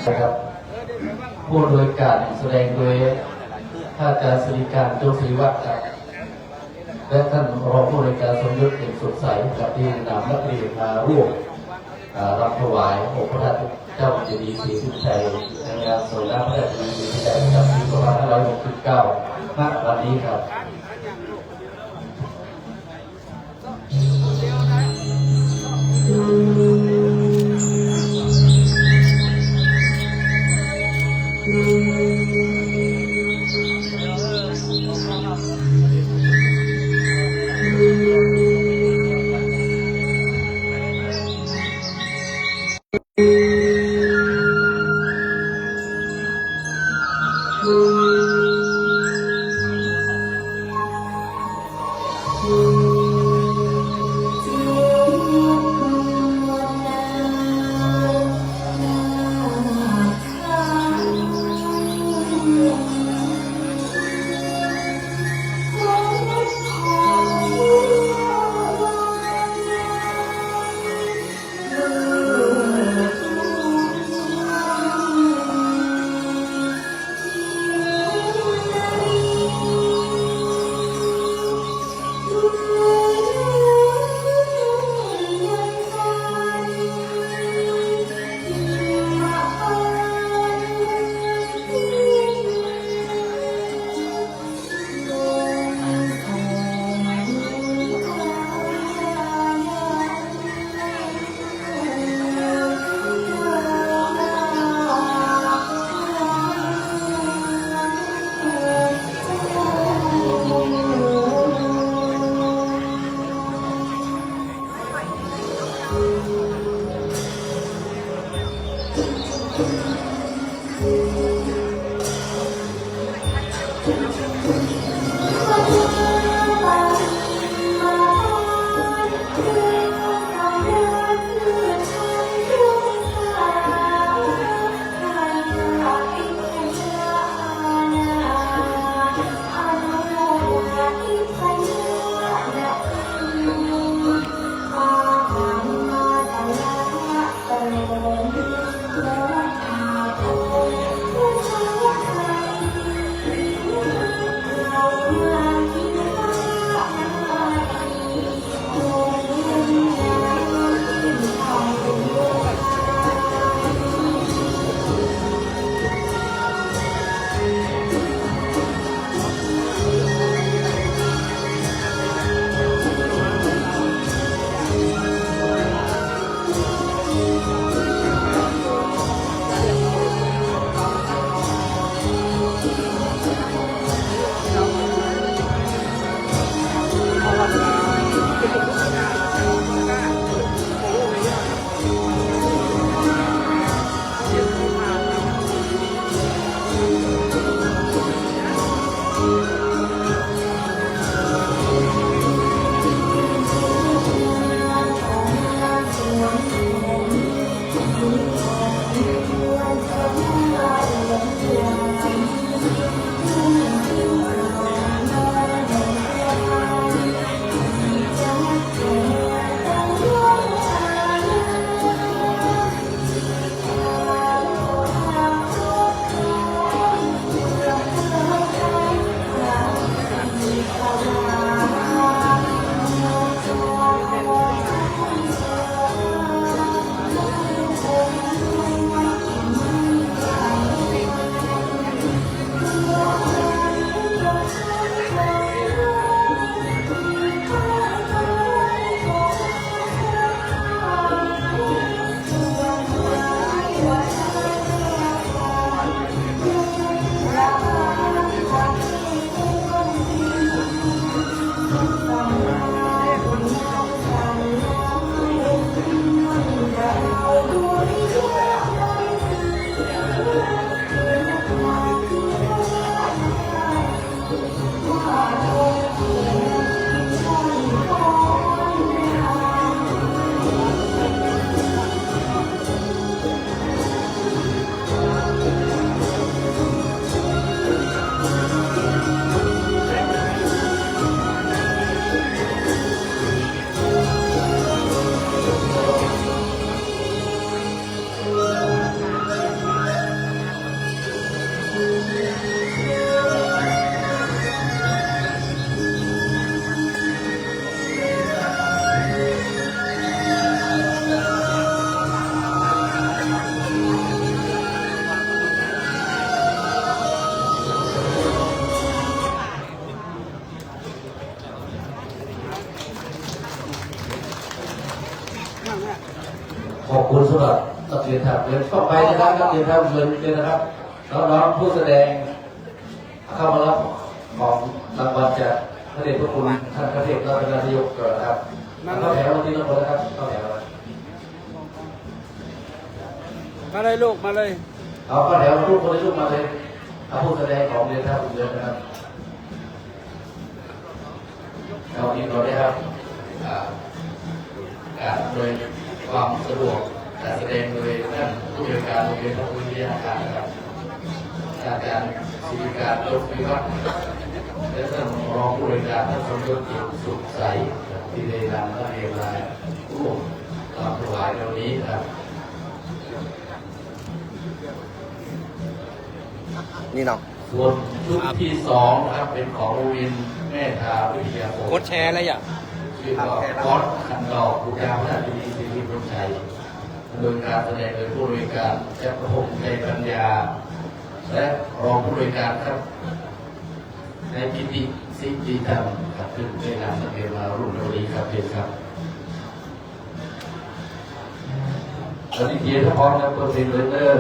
นะครับผู้โดยการแสดงโดยท่านอาจารย์สิริการโจศิริวัฒน์ครับและท่านรองผู้โดยการสมยศเก่งสุดใสกับที่นำนักเรียนมาร่วมรับถวายองค์พระเจ้าเจดีย์ศรีสุชัยในงานสมณพระราชพิธีที่ได้จัดปี2569 ณ วันนี้ครับ เดินเข้าไปนะครับนักเรียนครับเดินเลยนะครับน้องๆผู้แสดงเข้ามารับของรางวัลจากพระเดชพระคุณท่านพระเทพรัตนนายกก่อนนะครับเข้าแถวที่ทุกคนนะครับเข้าแถวมาเลยลูกมาเลยเอาเข้าแถวทุกคนทุกมาเลยผู้แสดงของเรียนท่าบุญเรือนนะครับเราดีเราได้ครับการโดยความสะดวกการแสดงโดยท่านผู้บริการโรงเรียนพระพุทธวิทยาการนะครับอาจารย์ศิริการยกวิวัฒน์และท่านรองผู้บริการท่านสมยศเกียรติสุขใสที่ได้นำนักเรียนมาร่วมทำถวายในวันนี้ครับนี่เนาะส่วนชุดที่2นะครับเป็นของโรงเรียนแม่ทาวิทยาคมกดแชร์อะไรอย่างชื่อว่าคอร์สคันดอกบุญญาพัฒน์ดีสิริพุทธชัยโดยการแสดงโดยผู้บริการเจ้าประพงษ์ใจปัญญาและรองผู้บริการครับในพิธีสิทธิธรรมครับซึ่งได้นำนักเรียนมาร่วมในวันนี้ครับเพียรครับตอนนี้เพียรพร้อมแล้วเปิดเพลงเลยเด้อ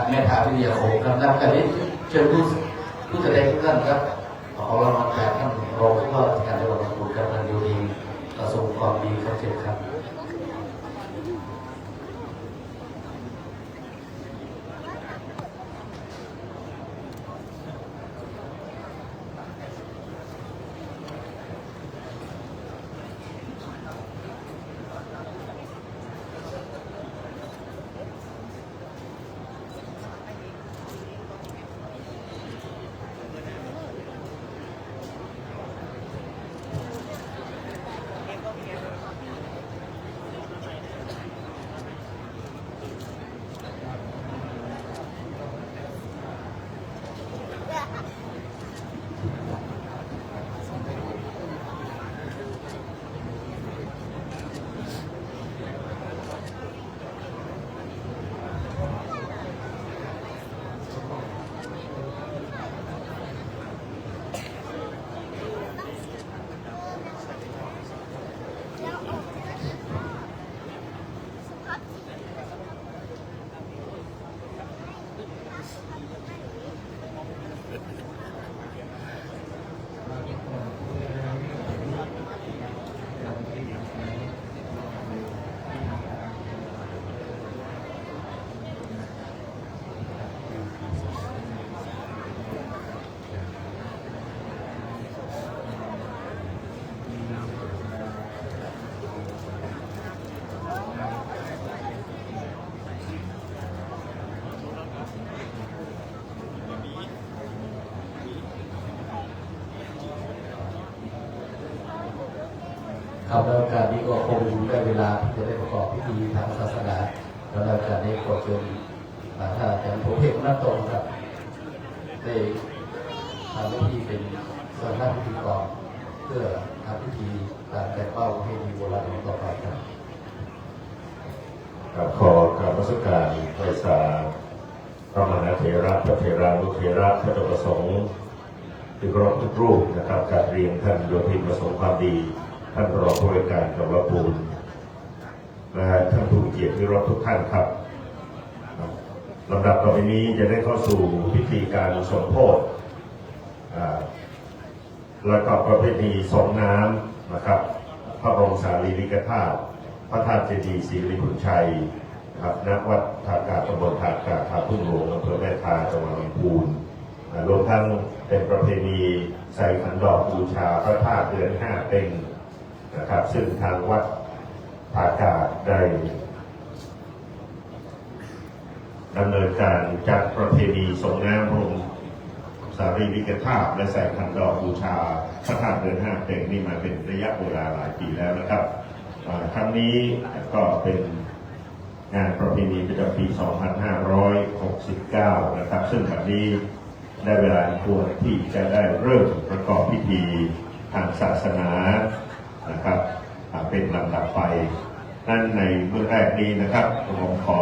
แม่ทาวิทยาโอครับนำกันนี้เชิญผู้แสดงทุกท่านครับขอรางวัลจากท่านรองผู้ว่าราชการจังหวัดลำพูนกับท่านโยธีกระทรวงความดีครับเชิญครับครับแล้วการนี้ก็คงได้เวลาที่จะได้ประกอบพิธีทางศาสนาแล้วการนี้ก็เชิญถ้าอาจารย์ผมเอกนักตรงครับได้ทำหน้าที่เป็นส่วนหน้าพิธีกรเพื่อทำพิธีการแต่งเป้าให้มีโบราณต่อไปครับขอกราบนมัสการพระสาพระมหาเถระพระเถรานุเถระพระเจ้าประสงค์ที่เคารพทุกรูปนะครับการเรียนท่านโยธีประสงค์ความดีท่านรองผู้ว่าการจังหวัดลำพูนและท่านผู้เกียรติที่รับทุกท่านครับลำดับต่อไปนี้จะได้เข้าสู่พิธีการสมโภชและก็ประเพณีส่งน้ำนะครับพระบรมสารีริกธาตุพระธาตุเจดีย์ศรีริพุนชัยครับณวัดท่ากาตำบลท่ากาท่าทุ่งหลวงอำเภอแม่ทาจังหวัดลำพูนรวมทั้งเป็นประเพณีใส่ขันดอกบูชาพระธาตุเดือน5เป็นนะครับซึ่งทางวัดท่ากาได้ดำเนินการจัดประเพณีส่งน้ำพระบรมสารีริกธาตุและใส่ขันดอกบูชาพระธาตุเดือน5เป็นนี่มาเป็นระยะเวลาหลายปีแล้วนะครับครั้งนี้ก็เป็นงานประเพณีประจำปี 2569 นะครับซึ่งครั้งนี้ได้เวลาควรที่จะได้เริ่มประกอบพิธีทางศาสนานะครับเป็นลำดับไปนั่นในเมื่อแรกนี้นะครับผมขอ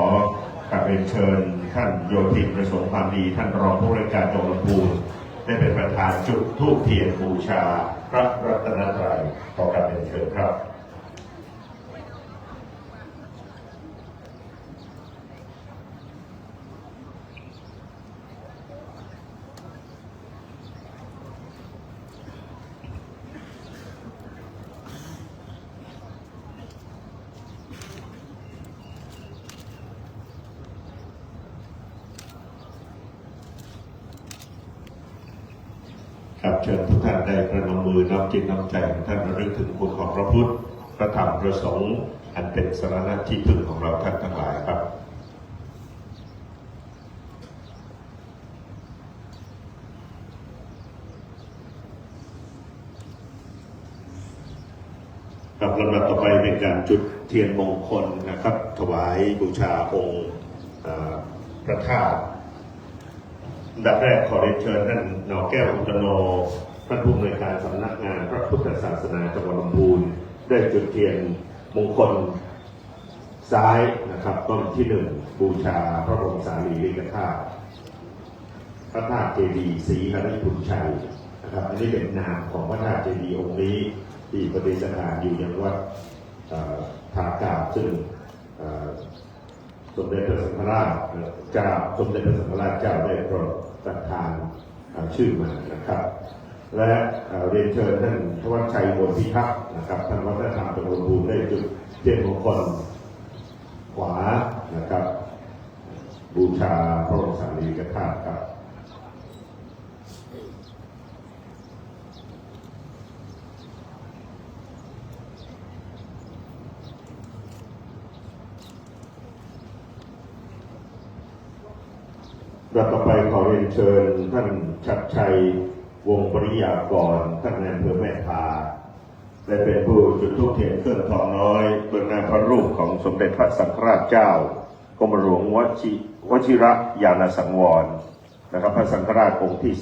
กราบเรียนเชิญท่านโยธีประสงค์ความดีท่านรองผู้ว่าราชการจังหวัดลำพูนได้เป็นประธานจุดธูปเทียนบูชาพระรัตนตรัยขอกราบเรียนเชิญครับเชิญทุกท่านได้ประนมมือน้อมจิตน้อมใจของท่านระลึกถึงคุณของพระพุทธพระธรรมพระสงฆ์อันเป็นสรณะที่พึ่งของเราท่านทั้งหลายครับกับลำดับต่อไปเป็นการจุดเทียนมงคลนะครับถวายบูชาองค์พระธาตุดับแรกขอเรียนเชิญท่านหนอแก้วอุตโนท่านผู้อำนวยการสำนักงานพระพุทธศาสนาจังหวัดลำพูนได้จุดเทียนมงคลซ้ายนะครับต้นที่1บูชาพระบรมสารีริกธาตุพระธาตุเจดีย์ศรีหฤพุนชัยนะครับอันนี้เป็นนามของพระธาตุเจดีย์องค์นี้ที่ประดิษฐานอยู่ยังวัดท่ากาบซึ่ง สมเด็จพระสังฆราชเจ้าสมเด็จพระสังฆราชเจ้าได้โปรดประทานชื่อมานะครับและเรียนเชิญท่านทวัชชัยมวลพิทักษ์นะครับท่านวัฒนธรรมตำบลภูมิได้จุดเทียนมงคลขวานะครับบูชาพระบรมสารีริกธาตุครับและต่อไปขอเรียนเชิญท่านชัดชัยวงศ์ปริยากรท่านนายอำเภอแม่ทาได้เป็นผู้จุดธูปเทียนเครื่องทองน้อยเบื้องหน้าพระรูปของสมเด็จพระสังฆราชเจ้ากรมหลวงวชิระยานสังวรนะครับพระสังฆราชองค์ที่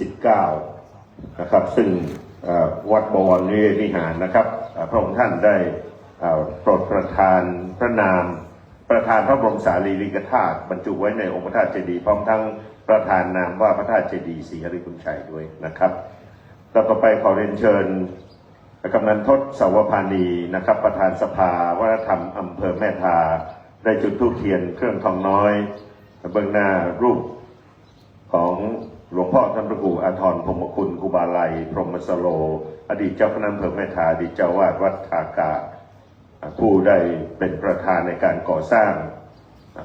19นะครับซึ่งวัดบวรนิเวศวิหารนะครับพระองค์ท่านได้โปรดประทานพระนามประธานพระบรมสารีริกธาตุบรรจุไว้ในองค์พระธาตุเจดีย์พร้อมทั้งประธานนามว่าพระธาตุเจดีย์ศรีหฤคุณชัยด้วยนะครับต่อไปขอเรียนเชิญกำนันทศสาวพานีนะครับประธานสภาวัฒนธรรมอำเภอแม่ทาได้จุดธูปเทียนเครื่องทองน้อยเบื้องหน้ารูปของหลวงพ่อท่านพระครูอาทรพรหมคุณครูบาลัยพรหมสโลอดีตเจ้าคณะอำเภอแม่ทาอดีตเจ้าวาดวัดทากาผู้ได้เป็นประธานในการก่อสร้าง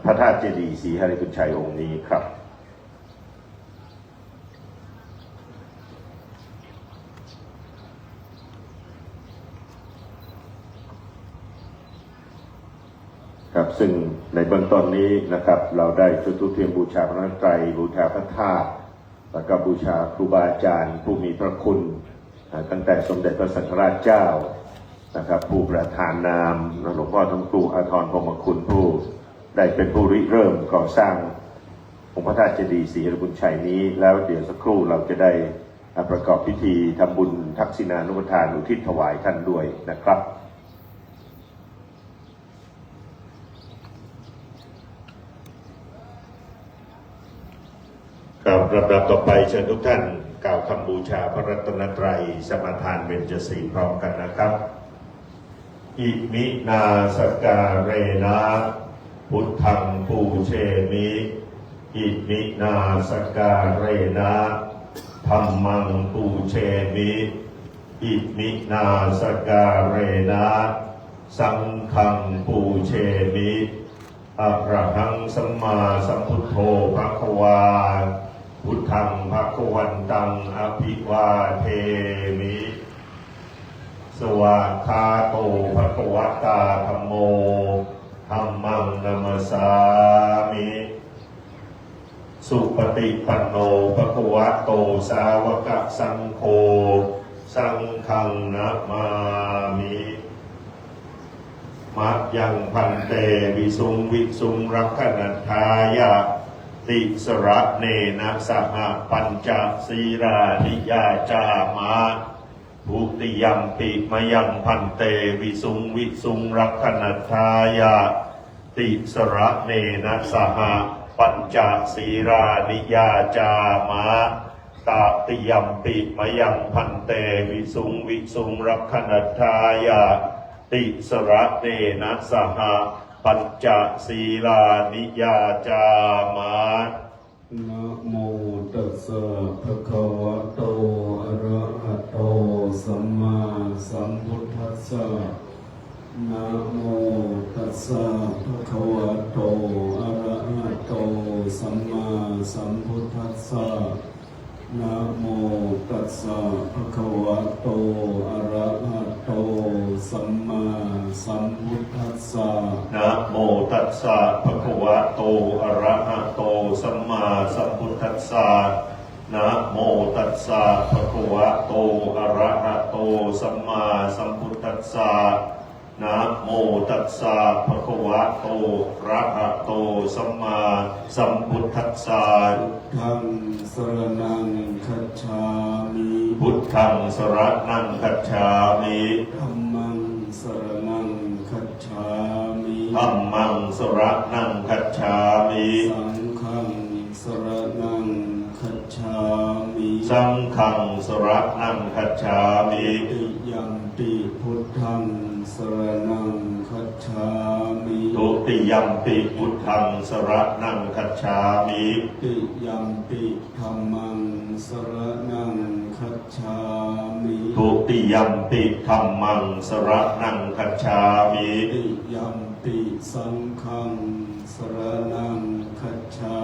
พระธาตุเจดีย์ศรีหฤคุณชัยองค์นี้ครับครับซึ่งในเบื้องต้นนี้นะครับเราได้จุดธูปเทียนบูชาพระรัตนตรัยบูชาพระธาตุแล้วก็บูชาครูบาอาจารย์ผู้มีพระคุณตั้งแต่สมเด็จพระสังฆราชเจ้านะครับผู้ประธานนามหลวงพ่อท่านครูอาทรพรหมคุณผู้ได้เป็นผู้ริเริ่มก่อสร้างองค์พระธาตุเจดีย์ศรีหฤคุณชัยนี้แล้วเดี๋ยวสักครู่เราจะได้ประกอบพิธีทำบุญทักษิณานุปทานอุทิศถวายท่านด้วยนะครับครับลำดับต่อไปเชิญทุกท่านกล่าวคำบูชาพระรัตนตรัยสมาทานเบญจศีลพร้อมกันนะครับอิมินาสการเรนะพุทธังปูเชมิอิมินาสการเรนะธัมมังปูเชมิอิมินาสการเรนะสังฆังปูเชมิอะระหังสัมมาสัมพุทโธภควาพุทธังภควันตังอภิวาเทมิสวากขาโตภควตาธัมโมธัมมังนัมสสามิสุปฏิปันโนภควโตสาวกสังโฆสังฆังนะมามิมัจยังพันเตวิสุงวิสุงรักขณทายะติสระเนนะสหปัญจศีรานิยาจามะภูติยัมปิมยังพันเตวิสุงวิสุงรักขณทายะติสระเนนะสหปัญจศีรานิยาจามะตาติยัมปิมยังพันเตวิสุงวิสุงรักขณทายะติสระเนนะสหปัญจศีลานิยาจามะนะโมตัสสะภะคะวะโตอะระหะโตสัมมาสัมพุทธัสสะนะโมตัสสะภะคะวะโตอะระหะโตสัมมาสัมพุทธัสสะนะโมตัสสะภะคะวะโตอะระหะโตสัมมาสัมพุทธัสสะนะโมตัสสะภะคะวะโตอะระหะโตสัมมาสัมพุทธัสสะนะโมตัสสะภะคะวะโตอะระหะโตสัมมาสัมพุทธัสสะนะโมตัสสะภะคะวะโตอะระหะโตสัมมาสัมพุทธัสสะธัมมังสรณังคัจฉามิพุทธังสรณังคัจฉามิธัมมังสรณังคัจฉามิธัมมังสรณังคัจฉามิสังฆังสรณังคัจฉามิ สังฆังสรณังคัจฉามิ ติยัมปิพุทธังสรณังคัจฉามิ ทุติยัมปิพุทธังสรณังคัจฉามิ ติยัมปิธัมมังสรณังคัจฉามิ ทุติยัมปิธัมมังสรณังคัจฉามิ ติยัมปิสังฆังสรณังคัจฉา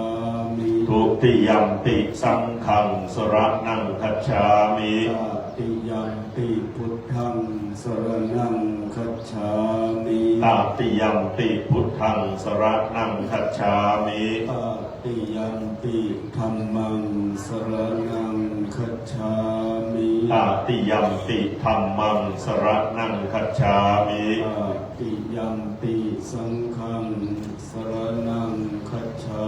มิ ทุติยัมปิสังฆังสรณังคัจฉามิ ตติยัมปิพุทธังสรณังคัจฉามิ ตติยัมปิพุทธังสรณังคัจฉามิ ตติยัมปิธัมมังสรณังคัจฉามิ ตติยัมปิธัมมังสรณังคัจฉามิ ตติยัมปิสังฆังสรณังคัจฉา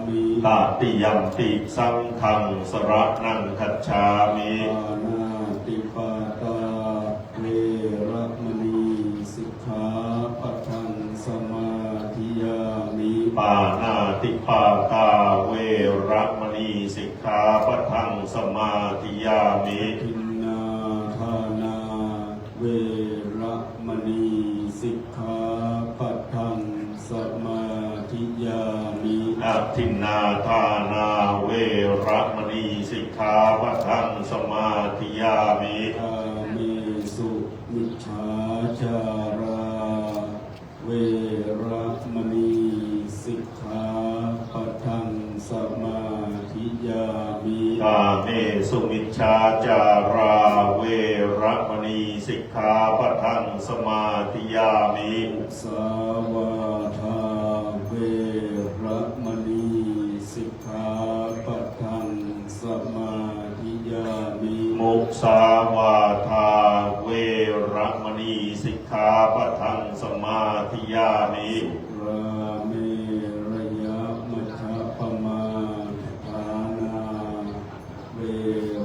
มิ ตติยัมปิสังฆังสรณังคัจฉามิ ปานาติปาตาเวรมณีสิกขาปะทังสมาธิยามิ ปานาติปาตาเวรมณีสิกขาปะทังสมาธิยามิ ทินนาทานาเวรมณีสิกขาปะทังสมาธิยามิ อาทินนาทานาเวรมณีสิกขาปะทังสมาธิยามิ อาเมสุมิจฉาจาราเวรมณีสิกขาปะทังสมาธิยามิ กาเมสุมิชฌาจาราเวรมณีสิกขาปะทังสมาธิยามิ สาวาทาเวรมณีสิกขาปะทังสมาธิยามิ มุสาวาทาเวรมณีสิกขาปะทังสมาธิยามิ ราเมระยะมัชฌะปมาทานาเว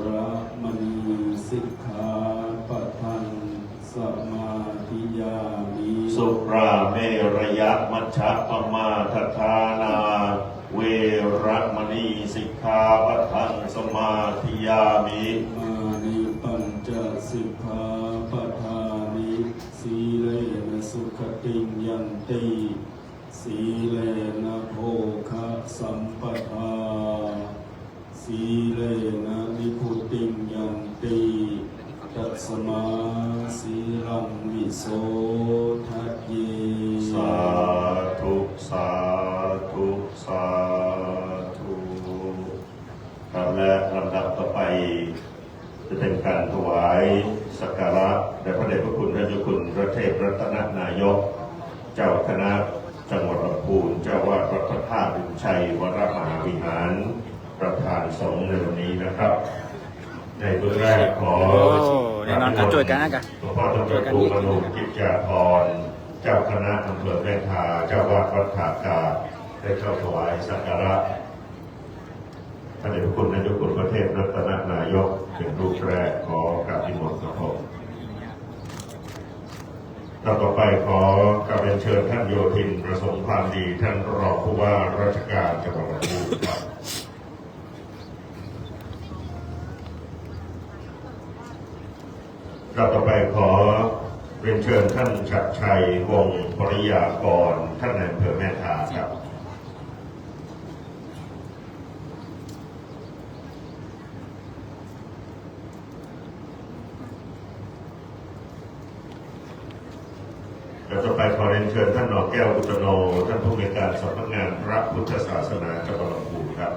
ระมณีสิกขาปะทังสมาธิยามิ สุราเมรยะมัชฌะปมาทฐานาเวรมณีสิกขาปะทังสมาธิยามิ มานิปัญจสิกขาปทานิสีเลนะสุขติงยันติสีเลนะโภคะสัมปทาสีเลนะนิพุติงยันติตัสมาสีลังวิโสทัตเย สาธุสาธุสาธุครับและลำดับต่อไปจะเป็นการถวายสักการะแด่พระเดชพระคุณท่านเจ้าคุณพระเทพรัตนนายก เจ้าคณะจังหวัดลำพูนเจ้าวาดวัดพระธาตุบุญชัยวรมหาวิหารประธานสงฆ์ในวันนี้นะครับ ในเบื้องแรกขอ โอ้แน่นอนครับช่วยกันนะกัน หลวงพ่อตำรวจครูมนุกิจจาภรณ์เจ้าคณะอำเภอแม่ทาเจ้าวาดวัดถากาได้เข้าถวายสักการะพระเดชพระคุณนายกประเทศรัตนนายกเป็นรูปแรกขอกราบนิมนต์ครับผมต่อไปขอกราบเรียนเชิญท่านโยธินประสงค์ความดีท่านรองผู้ว่าราชการจังหวัดลำพูนครับ ต่อไปขอเรียนเชิญท่านชัดชัยวงศ์ปริยากรท่านนายอำเภอแม่ทาครับต่อไปขอเรียนเชิญท่านหนอแก้วอุตโนท่านผู้อำนวยการสำนักงานพระพุทธศาสนาจังหวัดลำพูนครับ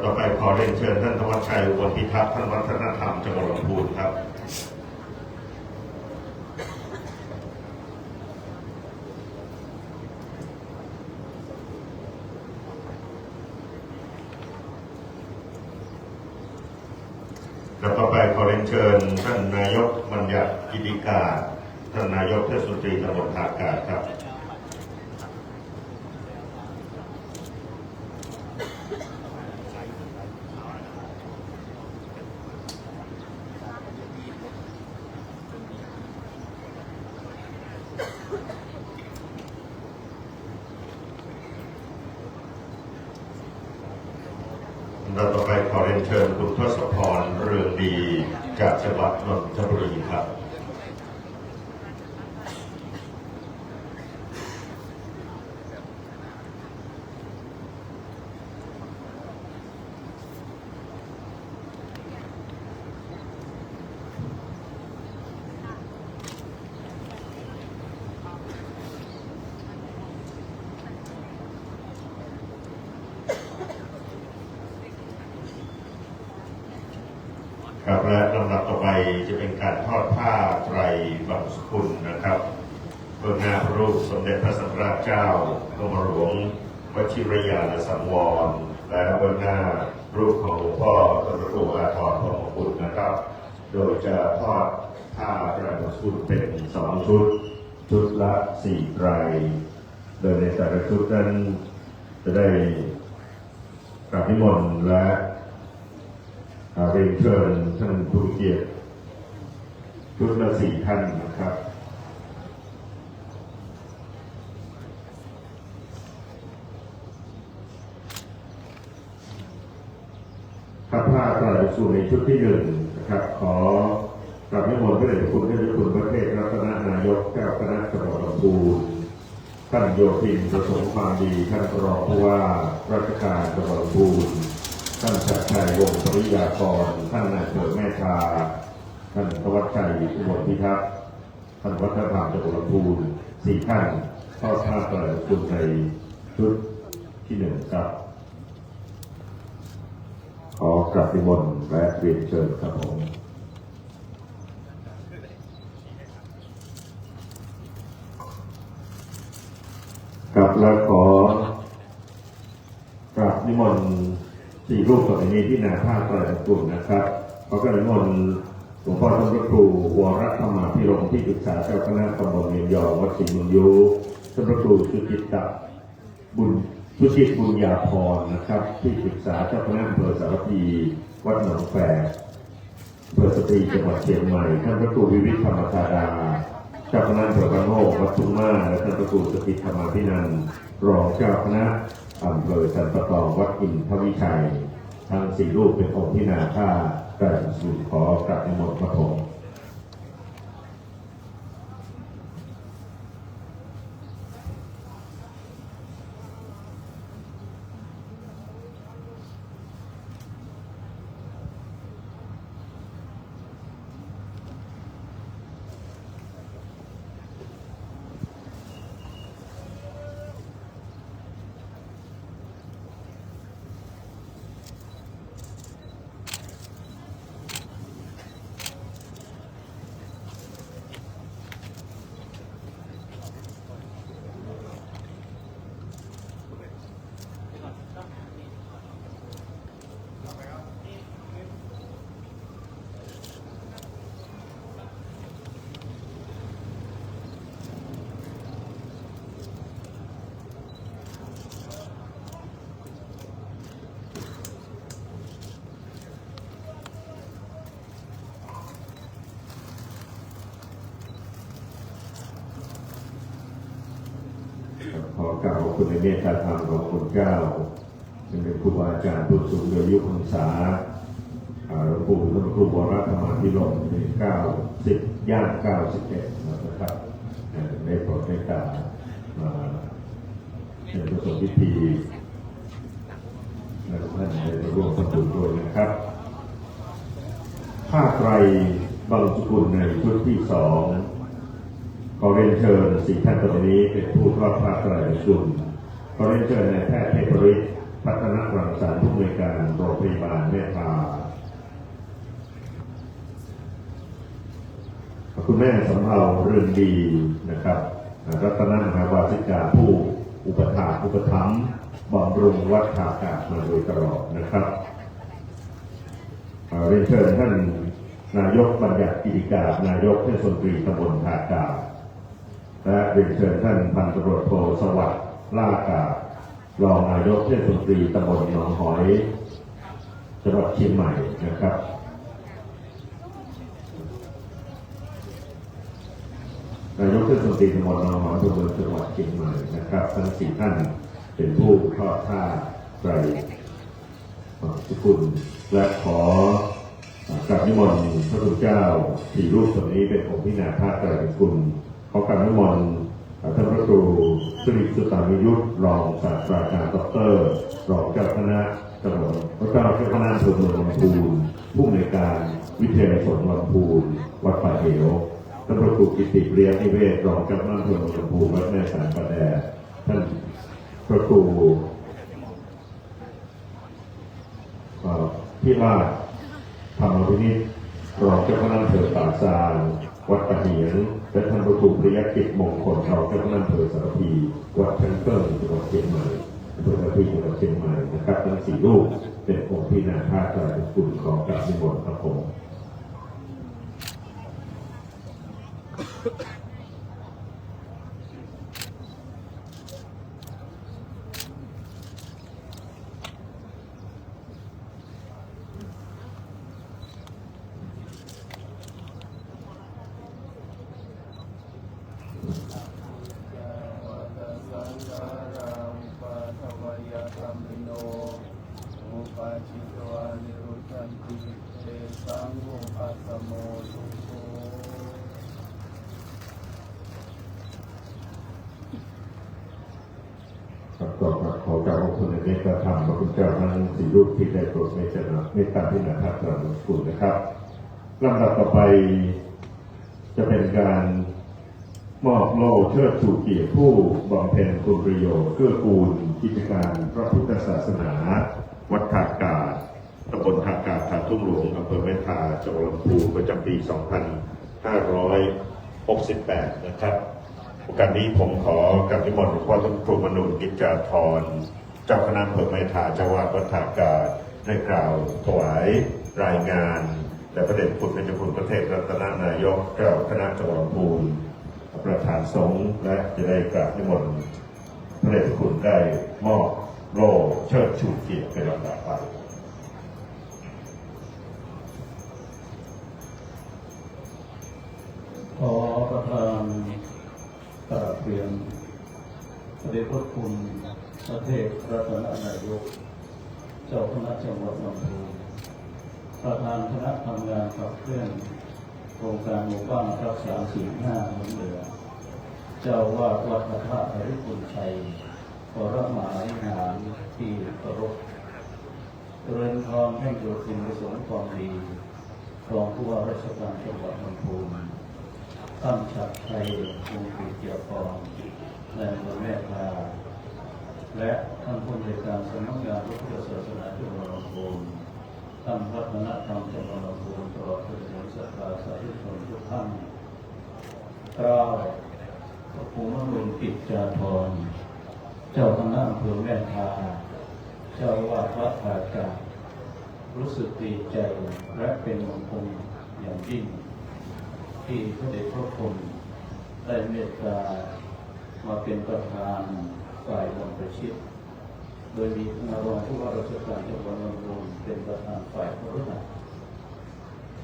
ต่อไปขอเรียนเชิญท่านธวัชชัยอุบลพิทักษ์ท่านวัฒนธรรมจังหวัดลำพูนครับ และต่อไปขอเรียนเชิญท่านนายกบัญญัติกิติการท่านนายกเทศมนตรีตำบลท่ากาศครับ ต ำดับต่อไปขอเรียนเชิญคุณทศพรเรืองดีจากจังหวัดนนทบุรีครับครับและลำดับต่อไปจะเป็นการทอดผ้าไตรบังสกุลนะครับเบื้องหน้าพระรูปสมเด็จพระสังฆราชเจ้ากรมหลวงวชิรยานสังวรและเบื้องหน้ารูปของหลวงพ่อพระครูอาทรพรหมบุตรนะครับโดยจะทอดผ้าไตรบังสกุลเป็น2 ชุดชุดละ4 ไตรโดยในแต่ละชุดนั้นจะได้กราบนิมนต์และเรียนเชิญท่านผู้เกียรติชุดละ4 ท่านนะครับผ้าไตรบังสกุลในชุดที่1นะครับขอกราบนิมนต์พระเดชพระคุณท่านเจ้าคุณพระเทพรัตนนายกเจ้าคณะจังหวัดลำพูนท่านโยธินประสงค์ความดีท่านรองผู้ว่าราชการจังหวัดลำพูนท่านชัดชัยวงศ์ปริยากรท่านนายอำเภอแม่ทาท่านธวัชชัยอุบลพิทักษ์ท่านวัฒนธรรมจังหวัดลำพูน4 ท่านทอดผ้าไตรบังสกุลในชุดที่1ครับขอกราบนิมนต์และเรียนเชิญครับผมกับและขอกราบนิมนต์4 รูปต่อไปนี้ที่นาผ้าไตรบังสกุลนะครับขอกราบนิมนต์หลวงพ่อท่านพระครูวรธรรมาภิรมย์ที่ปรึกษาเจ้าคณะตำบลเมียนยองวัดศรีเมืองยูท่านพระครูสุจิตตบุญญาพรนะครับที่ปรึกษาเจ้าคณะอำเภอสารพีวัดหนองแฝกอำเภอสตรีจังหวัดเชียงใหม่ท่านพระครูวิวิธธรรมธาดาเจ้าคณะอำเภอบ้านโมกวัดทุ่งมาและท่านพระครูสติธรรมาภินันท์รองเจ้าคณะอำเภอสันปะตองวัดอินทวิชัยทั้ง4 รูปเป็นองค์ที่นาผ้าไตรบังสกุลขอกราบนิมนต์พระผมขอกล่าวคุณในเมตตาธรรมของคุณเจ้าซึ่งเป็นครูบาอาจารย์ผู้สูงอายุพรรษาหลวงปู่ท่านครูวรธรรมาภิรมย์ใน90 ย่าง 91นะครับได้โปรดได้กล่าวมาเป็นประสบพิธีและท่านได้ร่วมทำบุญด้วยนะครับผ้าไตรบังสกุลในชุดที่2ขอเรียนเชิญ4 ท่านต่อไปนี้เป็นผู้ทอดผ้าไตรบังสกุลขอเรียนเชิญนายแพทย์เทพฤทธิ์พัฒนรังสรรค์ผู้อำนวยการโรงพยาบาลแม่ทาคุณแม่สำเภาเรือนดีนะครับรัตนมหาวาสิกาผู้อุปถัมภ์บำรุงวัดท่ากาศมาโดยตลอดนะครับเรียนเชิญท่านนายกบัญญัติกิติกานายกเทศมนตรีตำบลท่ากาศและเรียนเชิญท่านพันตำรวจโทสวัสดิ์ล่ากาศรองนายกเทศมนตรีตำบลหนองหอยจังหวัดเชียงใหม่นะครับนายกเทศมนตรีตำบลหนองหอยจังหวัดเชียงใหม่นะครับทั้ง4 ท่านเป็นผู้ทอดผ้าไตร ทุกคุณและขอกราบนิมนต์พระคุณเจ้าสี่รูปส่วนนี้เป็นองค์พินาภาคไตรเป็นคุณขอกราบนิมนต์ท่านพระครูสิริสุตามิยุทธรองศาสตราจารย์ดร.รองเจ้าคณะจังหวัดพระเจ้าคณะอำเภอเมืองลำพูนผู้อำนวยการวิทยาลัยสงฆ์ลำพูนวัดป่าเหวท่านพระครูกิติเรียนนิเวศรองเจ้าคณะอำเภอเมืองลำพูนวัดแม่สารประแดท่านพระครูที่ว่าธรรมวินิจรองเจ้าคณะอำเภอป่าซางวัดปะเหียนและท่านพระครูปริยกิจมงคลรองเจ้าคณะอำเภอสารพีวัดชังเกิ้งจังหวัดเชียงใหม่อำเภอสารพีจังหวัดเชียงใหม่นะครับทั้งสี่รูปเป็นองค์พินาภาคไตรเป็นคุณของกราบนิมนต์ครับผม ต่อมาขอการองค์คุณในเมตตาธรรมพระคุณเจ้าทั้งสี่รูปที่ได้โปรดเมตตาที่นาทัพตรานุกูลนะครับลำดับต่อไปจะเป็นการมอบโล่เชิดชูเกียรติผู้บำเพ็ญคุณประโยชน์เกื้อกูลกิจการพระพุทธศาสนาวัดท่ากาศตำบลท่ากาศท่าทุ่งหลวงอำเภอแม่ทาจังหวัดลำพูนประจำปี 2568 นะครับโอกาสนี้ผมขอกราบนิมนต์หลวงพ่อท่านครูมนูญกิจจาธรเจ้าคณะอำเภอแม่ทาจังหวัดวัดท่ากาศได้กล่าวถวายรายงานและพระเดชคุณเป็นเจ้าคุณประเทศรัตนนายกเจ้าคณะจังหวัดลำพูนประธานสงฆ์และจะได้กราบนิมนต์พระเดชคุณได้มอบโล่เชิดชูเกียรติเป็นลำดับไปขอประทานกราบเรียนพระเดชพระคุณพระเทพรัตนนายกเจ้าคณะจังหวัดลำพูนประธานคณะทำงานขับเคลื่อนโครงการหมู่บ้านรักษาศีล5 เมืองเหนือเจ้าวาดวัดพระธาตุริพุนชัยปรมาภิไธารที่เคารพเจริญพรให้โยธินประสงค์ความดีรองผู้ว่าราชการจังหวัดลำพูนท่านชัดชัยวงศ์ปีเกียรติพรในอำเภอแม่ทาและท่านผู้อำนวยการสำนักงานพระพุทธศาสนาจังหวัดลำพูนท่านวัฒนธรรมจังหวัดลำพูนตลอดจนถึงศรัทธาสาธุชนทุกท่านกล่าวพระครูมนูญกิจจาธรเจ้าคณะอำเภอแม่ทาเจ้าวาดวัดท่ากาศรู้สึกดีใจและเป็นมงคลอย่างยิ่งที่พระเดชพระคุณได้เมตตามาเป็นประธานฝ่ายบรรพชิตโดยมีคณะรองผู้ว่าราชการจังหวัดลำพูนเป็นประธานฝ่ายพระฤหัส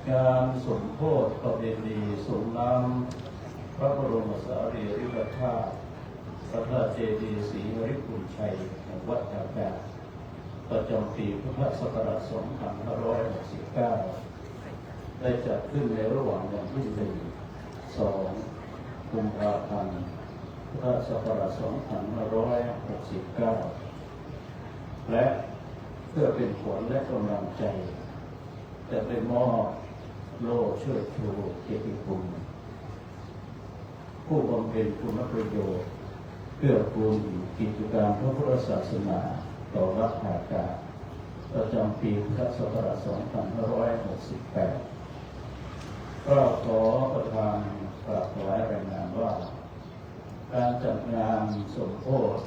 การสมโภชประเพณีสงน้ำพระบรมสารีริกธาตุพระธาตุเจดีย์ศรีวริพุนชัยแห่งวัดท่ากาศประจำปีพุทธศักราช 2569 ได้จัดขึ้นในระหว่างวันที่ 1-2 กุมภาพันธ์ พุทธศักราช 2569 และเพื่อเป็นขวัญและกำลังใจจะได้มอบโล่เชิดชูเกียรติคุณผู้บำเพ็ญคุณประโยชน์เพื่อกูลกิจการพระพุทธศาสนาต่อวัดท่ากาศประจำปีพุทธศักราช 2568 ก็ขอประทานกราบถวายรายงานว่าการจัดงานสมโภช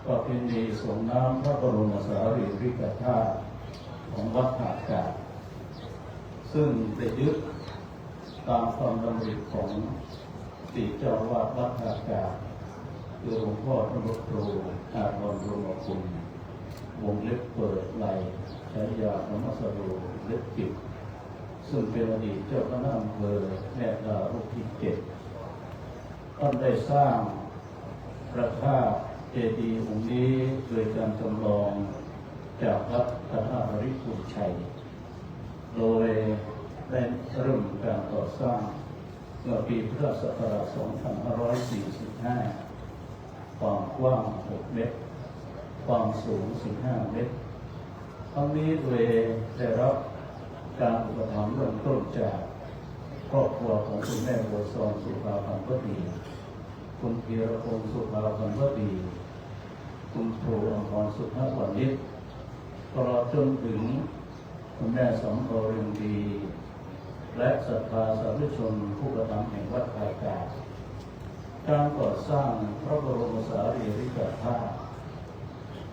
ประเพณีส่งน้ำพระบรมสารีริกธาตุของวัดท่ากาศซึ่งได้ยึดตามความดำริของติเจ้าวาดวัดท่ากาศคือหลวงพ่อพระครูอาภรณ์รมคุณวงเล็บเปิดไหลใช้ยาธรรมสโรเล็บปิดซึ่งเป็นอดีตเจ้าคณะอำเภอแม่ทารูปที่ 7ท่านได้สร้างพระธาตุเจดีย์องค์นี้โดยการจำลอง จากวัดพระธาตุริพุนชัยโดยได้เริ่มการก่อสร้างเมื่อปีพุทธศักราช 2545 ความกว้าง 6 เมตร ความสูง 15 เมตร ทั้งนี้โดยได้รับการอุปถัมภ์เริ่มต้นจากครอบครัวของคุณแม่บัวซอนสุภาพันธ์วดีคุณพีรพงศ์สุภาพันธ์วดีคุณครูอมรสุภาพวณิชตลอดจนถึงคุณแม่สำโรงเรืองดีและศรัทธาสาธุชนผู้กระทำแห่งวัดภายกาการก่อสร้างพระบรมสารีริกธาตุ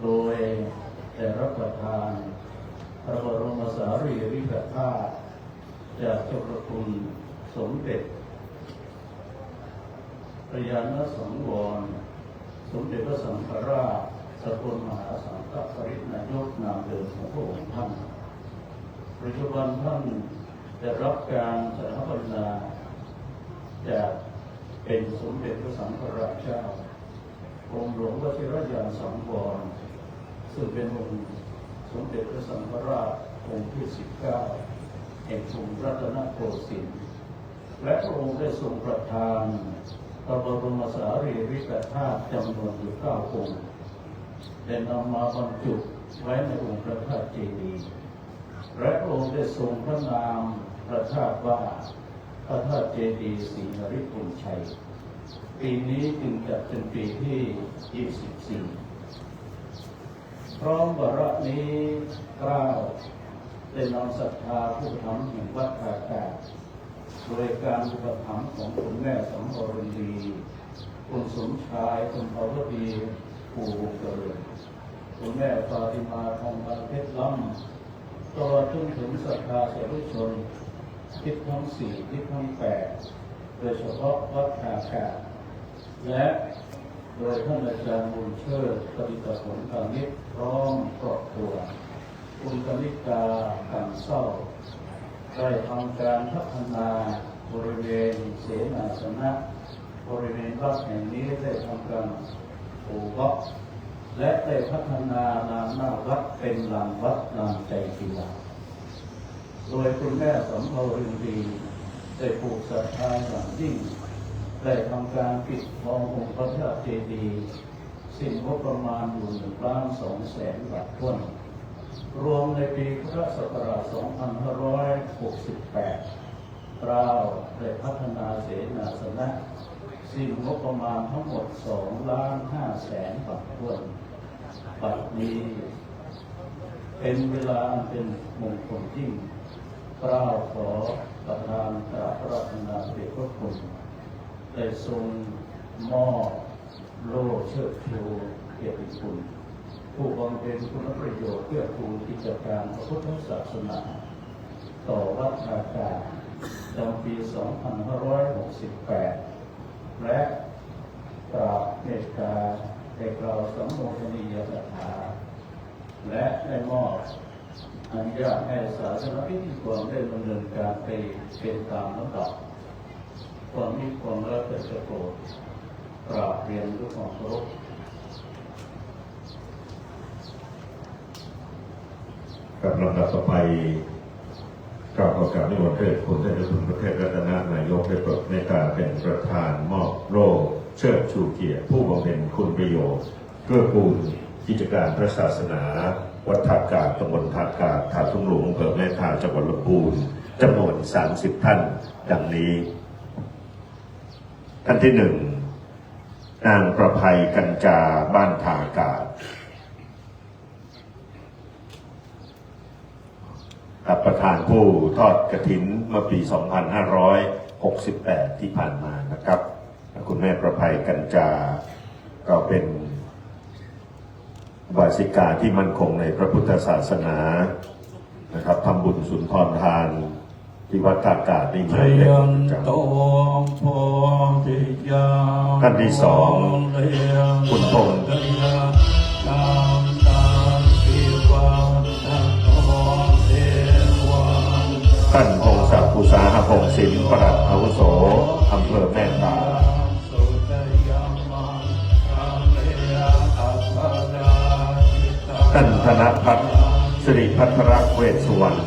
โดยได้รับประทานพระบรมสารีริกธาตุจากเจ้าพระคุณสมเด็จพระยาณสังวรสมเด็จพระสังฆราชสกลมหาสังฆปรินายกนามเดิมของพระองค์ท่านปัจจุบันท่านได้รับการสถาปนาจากเป็นสมเด็จพระสังฆราชเจ้ากรมหลวงวชิรยานสังวรซึ่งเป็นองค์สมเด็จพระสังฆราชองค์ที่ 19 แห่งกรุงรัตนโกสินทร์และพระองค์ได้ทรงประทานพระบรมสารีริกธาตุจำนวนอยู่ 9 องค์ได้นำมาบรรจุไว้ในองค์พระธาตุเจดีย์และพระองค์ได้ทรงพระนามพระธาตุว่าพระธาตุเจดีย์ศรีนริพุนชัยปีนี้จึงจัดเป็นปีที่ 24 พร้อมวาระนี้กล้าวได้นำศรัทธาผู้ทำแห่งวัดภากาโดยการอุปถัมภ์ของคุณแม่สำโรงดีคุณสมชายคุณภาวดีปู่วงเจริญคุณแม่ฟาติมาทองบางเพชรล้ำตลอดจนถึงศรัทธาสาธุชนทิศทั้ง 4 ทิศทั้ง 8 โดยเฉพาะวัดภากาและโดยท่านอาจารย์บุญเชิดปฏิบัติผลการนิพพร้อมครอบครัวคุณกนิกาการเศร้าได้ทำการพัฒนาบริเวณเสนาสนะบริเวณวัดแห่งนี้ได้ทำการปูวัดและได้พัฒนาลานหน้าวัดเป็นลานวัดลานใจกีฬาโดยคุณแม่สำเภารินดีได้ปลูกศรัทธาอย่างยิ่งได้ทำการปิดทององค์พระธาตุเจดีย์สิ้นงบประมาณอยู่1,200,000 บาทถ้วนรวมในปีพุทธศักราช 2568 เราได้พัฒนาเสนาสนะสิ้นงบประมาณทั้งหมด 2,500,000 บาทถ้วนบัดนี้เป็นเวลาอันเป็นมงคลยิ่งเราขอประทานกราบพระราชนาเดชพระคุณได้ทรงมอบโล่เชิดชูเกียรติคุณผู้บำเพ็ญคุณประโยชน์เพื่อคูณกิจการพระพุทธศาสนาต่อวัดภากาจำปี 2568 และกราบเมตตาได้กล่าวสัมโมทนียกถาและได้มอบอนุญาตให้ศาสนพิธีกรได้ดำเนินการไปเป็นตามลำดับความมีความรักจะโปรดกราบเรียนด้วยความเคารพ กับลำดับต่อไปกราบขอกราบนิมนต์พระเดชคุณท่านเจ้าคุณพระเทพรัตนนายกได้โปรดในการเป็นประธานมอบโล่เชิดชูเกียรติผู้บำเพ็ญคุณประโยชน์เพื่อกูลกิจการพระศาสนาวัดท่ากาศตำบลท่ากาศท่าทุ่งหลวงอำเภอแม่ท่าจังหวัดลำพูนจำนวน 30 ท่านดังนี้ท่านที่ 1 นางประภัยกัญจาบ้านท่ากาศประธานผู้ทอดกฐินเมื่อปี 2568 ที่ผ่านมานะครับคุณแม่ประภัยกัญจาก็เป็นวาสิกาที่มั่นคงในพระพุทธศาสนานะครับทำบุญสุนทรทานที่วัดท่ากาศนี่มาเป็นประจำท่านที่ 2 คุณพงษ์ท่านพงศักดิ์อุตสาหพงศ์ศิลป์ปลัดอาวุโสอำเภอแม่ตาท่านธนพัฒน์ สิริพัทรเวชสุวรรณ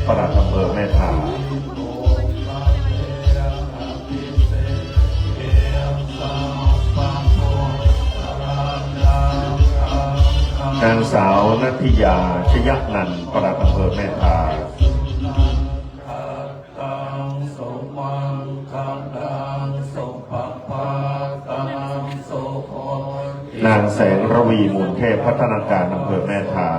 ปลัดอำเภอแม่ทา นางสาวนัทธิยาชยนันท์ปลัดอำเภอแม่ทา นางแสงระวีมูลเทพพัฒนาการอำเภอแม่ทา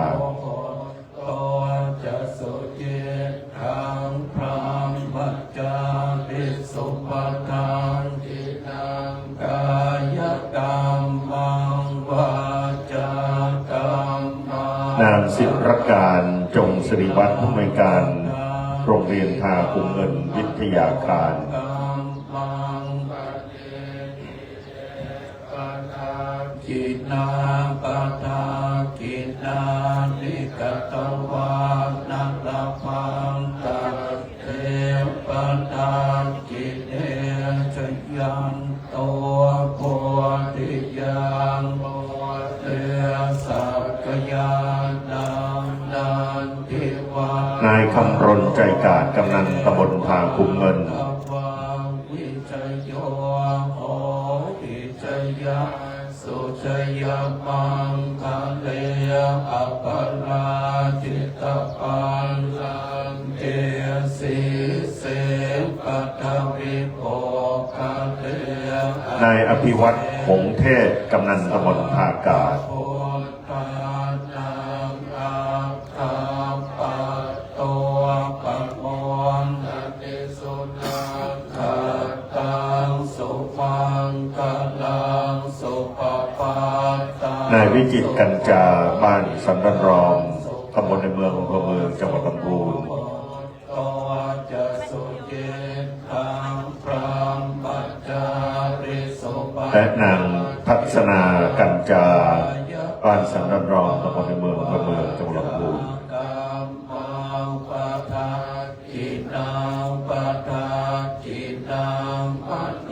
นางศิรการจงสิริวัฒน์ผู้อำนวยการโรงเรียนทาคุงเงินวิทยาคาร กินาปะทากินานิกตวานัลพังตะเทปตากิเนชยันโตโพธิยังโมเตสักยานังนันทิวาน ายคำรณใจกาจกำนันตำบลทาคุงเงิน วิจัยโยโหวิจัยยะสุจยมังคะเลอปลาจิตปันลังเตสีเสปัทวิโภคะเล นายอภิวัตหงเทศกำนันตำบลทากาศ โพธานังอาคาปะโตปะโมนติสุนังคตังสุมังคลังสุปปาตาน ายวิจิตรกัญจาบ้านสันดันรอมตำบลในเมืองอำเภอเมืองจังหวัดลำพูน โตจะสุเจตังพระมัจจาริสุป และนางทัศนากัญจาบ้านสันดันรอมตำบลในเมืองอำเภอเมืองจังหวัดลำพูน กัมมังปะทากินังปะทากินังมโน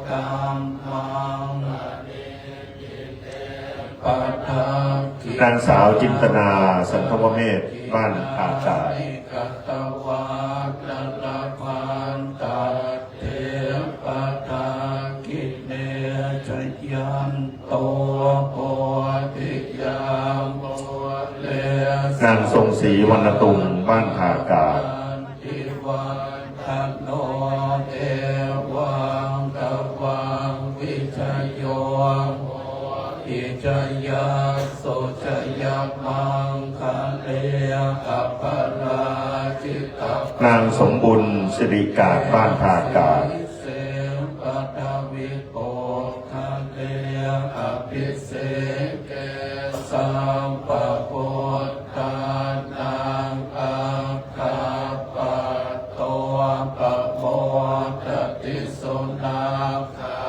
กัมมังปะทากิ นางสาวจินตนาสันทวเมธบ้านอากาศ กัตวานัลพันตาเทปตากิเนชยันโตโพธิยังโมเล นางทรงศรีวรรณตุงบ้านทากาศ ทิวันทโนเอวังตวังวิจโยอิจยาโสจยมังคะเลอปลาจิตต นางสมบุญสิริกาศบ้านทากาศ เสปตวิโปคะเลอภิเสเกสัมปะโพธานังอาคาปะโตปะโมทติสุนาคา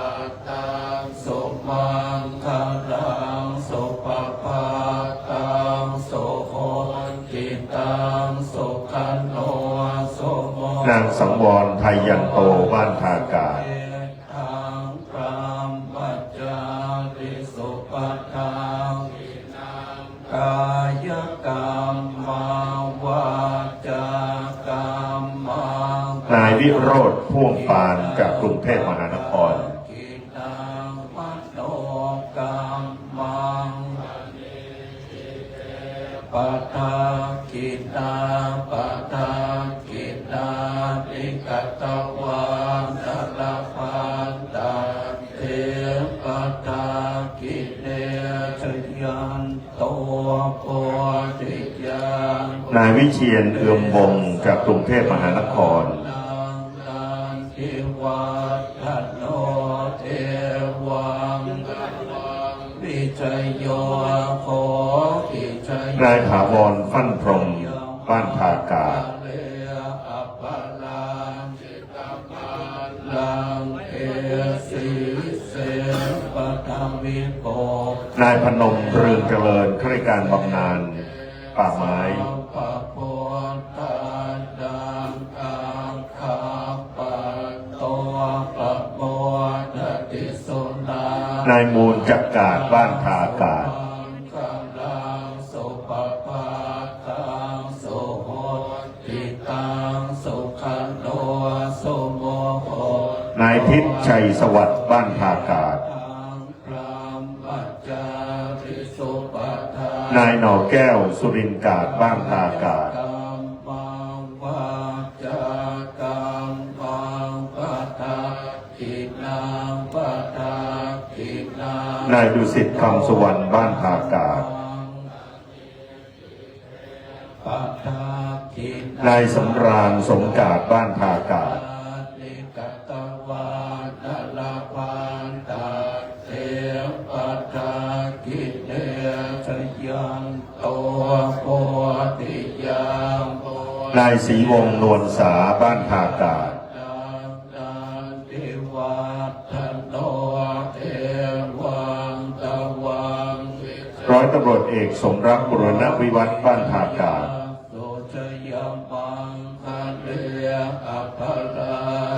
ตังสุมังคลังสุปปาตังสุโหติตังสุขันโนสุโม นางสังวรไทยยันโตบ้านทากาศ ทางพระมัจจาริสุปทางกายกรรมมาวาจากรรมมาน ายวิโรธพ่วงปานจากกรุงเทพมหานคร กินังมโนกรรมมังปะทากินาปะทากินานิกตวานัลพันตาเทปตากิเนชยันโตโพธิยัง นายวิเชียนเอือมวงศ์จากกรุงเทพมหานคร นันทิวัฒโนเทวังวิจัยโยโหวิจัย นายถาวรฟั่นพรหมบ้านทากาศ เลอปลังจิตปันลังเอสีเสปทวิโป นายพนมเรืองเจริญข้าราชการบำนาญป่าไม้ ปะโพธานังอาคาปะโตปะโมทติสุนา นายมูลจักรกาศบ้านทากาศ กำลังสุปปาทา ทิศชัยสวัสดิ์บ้านทากาศนายหน่อแก้วสุรินทร์กาศบ้านทากาศนายดุสิตคำสุวรรณบ้านทากาศนายสำราญสมกาศบ้านทากาศนายศรีวงศ์นวลสาบ้านทากาศร้อยตำรวจเอกสมรักบุรณวิวัฒน์บ้านทากาศ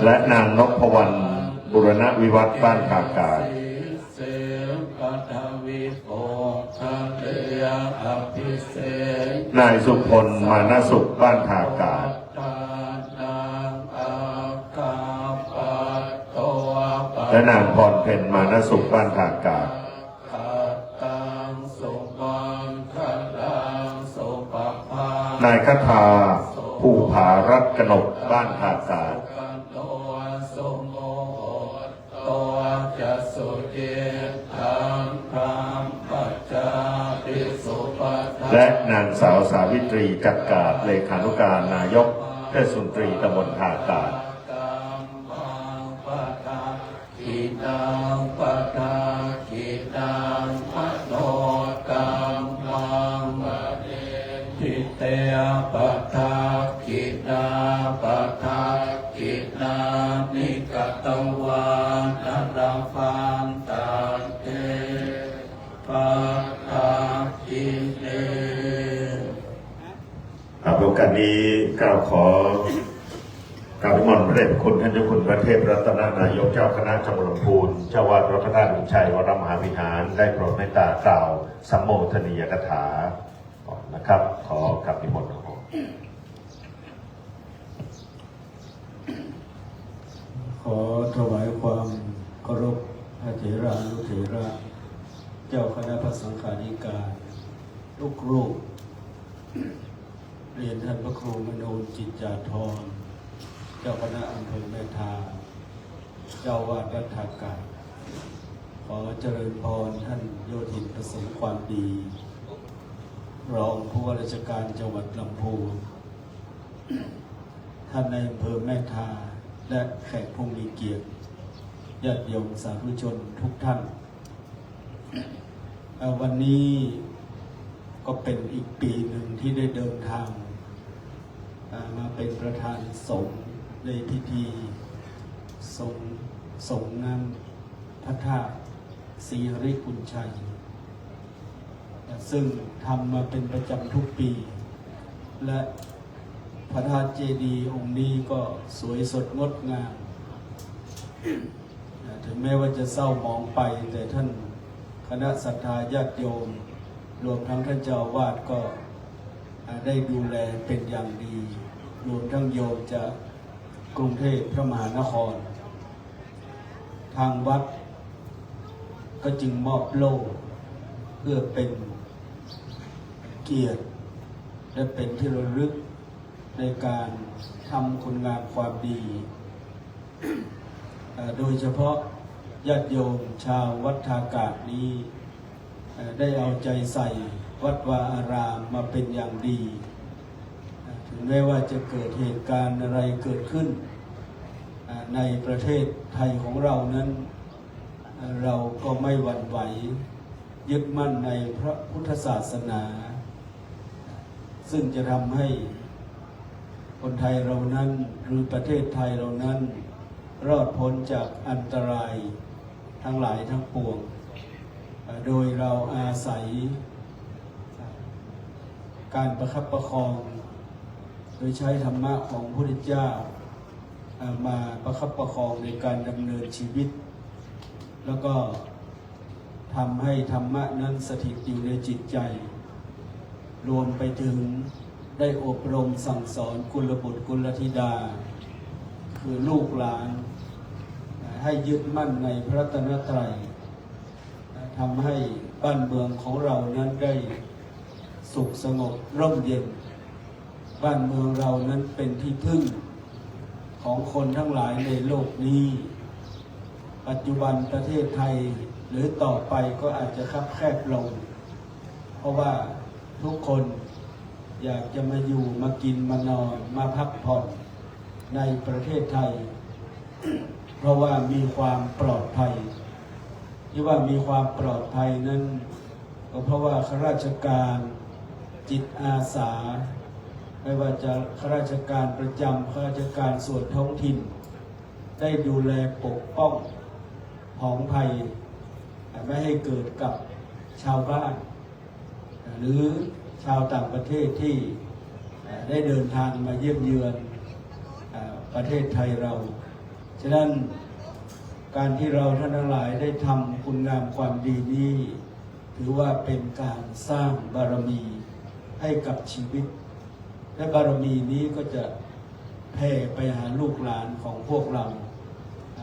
และนางนพวรรณบุรณวิวัฒน์บ้านทากาศนายสุพลมานะสุขบ้านทากาศและนางพรเพ็ญมานะสุขบ้านทากาศนายคทาภูผารัตน์กนกบ้านทากาศและนางสาวสาวิตรีจักรกาศเลขานุการนายกเทศมนตรีตำบลทากาศโอกาสนี้กล่าวขอกราบนิมนต์พระเดชพระคุณท่านเจ้าคุณพระเทพรัตนนายกเจ้าคณะจังหวัดลำพูนเจ้าวาดวัดพระธาตุบุญชัยวรมหาวิหารได้โปรดเมตตากล่าวสัมโมทนียกถานะครับขอกราบนิมนต์ครับขอถวายความเคารพพระเถรานุเถระเจ้าคณะพระสังฆาธิการทุกรูปเรียนท่านพระครูมโนจิตจาธรเจ้าคณะอำเภอแม่ทาเจ้าวาดวัดทากาศขอเจริญพรท่านโยธินประสงค์ความดีรองผู้ว่าราชการจังหวัดลำพูนท่านในอำเภอแม่ทาและแขกผู้มีเกียรติญาติโยมสาธุชนทุกท่านวันนี้ก็เป็นอีกปีหนึ่งที่ได้เดินทางมาเป็นประธานสงฆ์ในพิธีสงฆ์น้ำพระธาตุศรีหริปุญชัยซึ่งทำมาเป็นประจำทุกปีและพระธาตุเจดีย์องค์นี้ก็สวยสดงดงามถึงแม้ว่าจะเศร้าหมองไปแต่ท่านคณะศรัทธาญาติโยมรวมทั้งท่านเจ้าอาวาสก็ได้ดูแลเป็นอย่างดีรวมทั้งโยมจากกรุงเทพพระมหานครทางวัดก็จึงมอบโล่เพื่อเป็นเกียรติและเป็นที่ระลึกในการทำคุณงามความดีโดยเฉพาะญาติโยมชาววัดทากาศนี้ได้เอาใจใส่วัดวาอารามมาเป็นอย่างดีถึงแม้ว่าจะเกิดเหตุการณ์อะไรเกิดขึ้นในประเทศไทยของเรานั้นเราก็ไม่หวั่นไหวยึดมั่นในพระพุทธศาสนาซึ่งจะทำให้คนไทยเรานั้นหรือประเทศไทยเรานั้นรอดพ้นจากอันตรายทั้งหลายทั้งปวงโดยเราอาศัยการประคับประคองโดยใช้ธรรมะของพระพุทธเจ้ามาประคับประคองในการดำเนินชีวิตแล้วก็ทำให้ธรรมะนั้นสถิตอยู่ในจิตใจรวมไปถึงได้อบรมสั่งสอนกุลบุตรกุลธิดาคือลูกหลานให ให้ยึดมั่นในพระรัตนตรัยทำให้บ้านเมืองของเรานั้นได้สุขสงบร่มเย็นบ้านเมืองเรานั้นเป็นที่พึ่งของคนทั้งหลายในโลกนี้ปัจจุบันประเทศไทยหรือต่อไปก็อาจจะคับแคบลงเพราะว่าทุกคนอยากจะมาอยู่มากินมานอนมาพักผ่อนในประเทศไทยเพราะว่ามีความปลอดภัยที่ว่ามีความปลอดภัยนั้นก็เพราะว่าข้าราชการจิตอาสาไม่ว่าจะข้าราชการประจำข้าราชการส่วนท้องถิ่นได้ดูแลปกป้องผองภัยไม่ให้เกิดกับชาวบ้านหรือชาวต่างประเทศที่ได้เดินทางมาเยี่ยมเยือนประเทศไทยเราฉะนั้นการที่เราท่านทั้งหลายได้ทำคุณงามความดีนี้ถือว่าเป็นการสร้างบารมีให้กับชีวิตและบารมีนี้ก็จะแผ่ไปหาลูกหลานของพวกเรา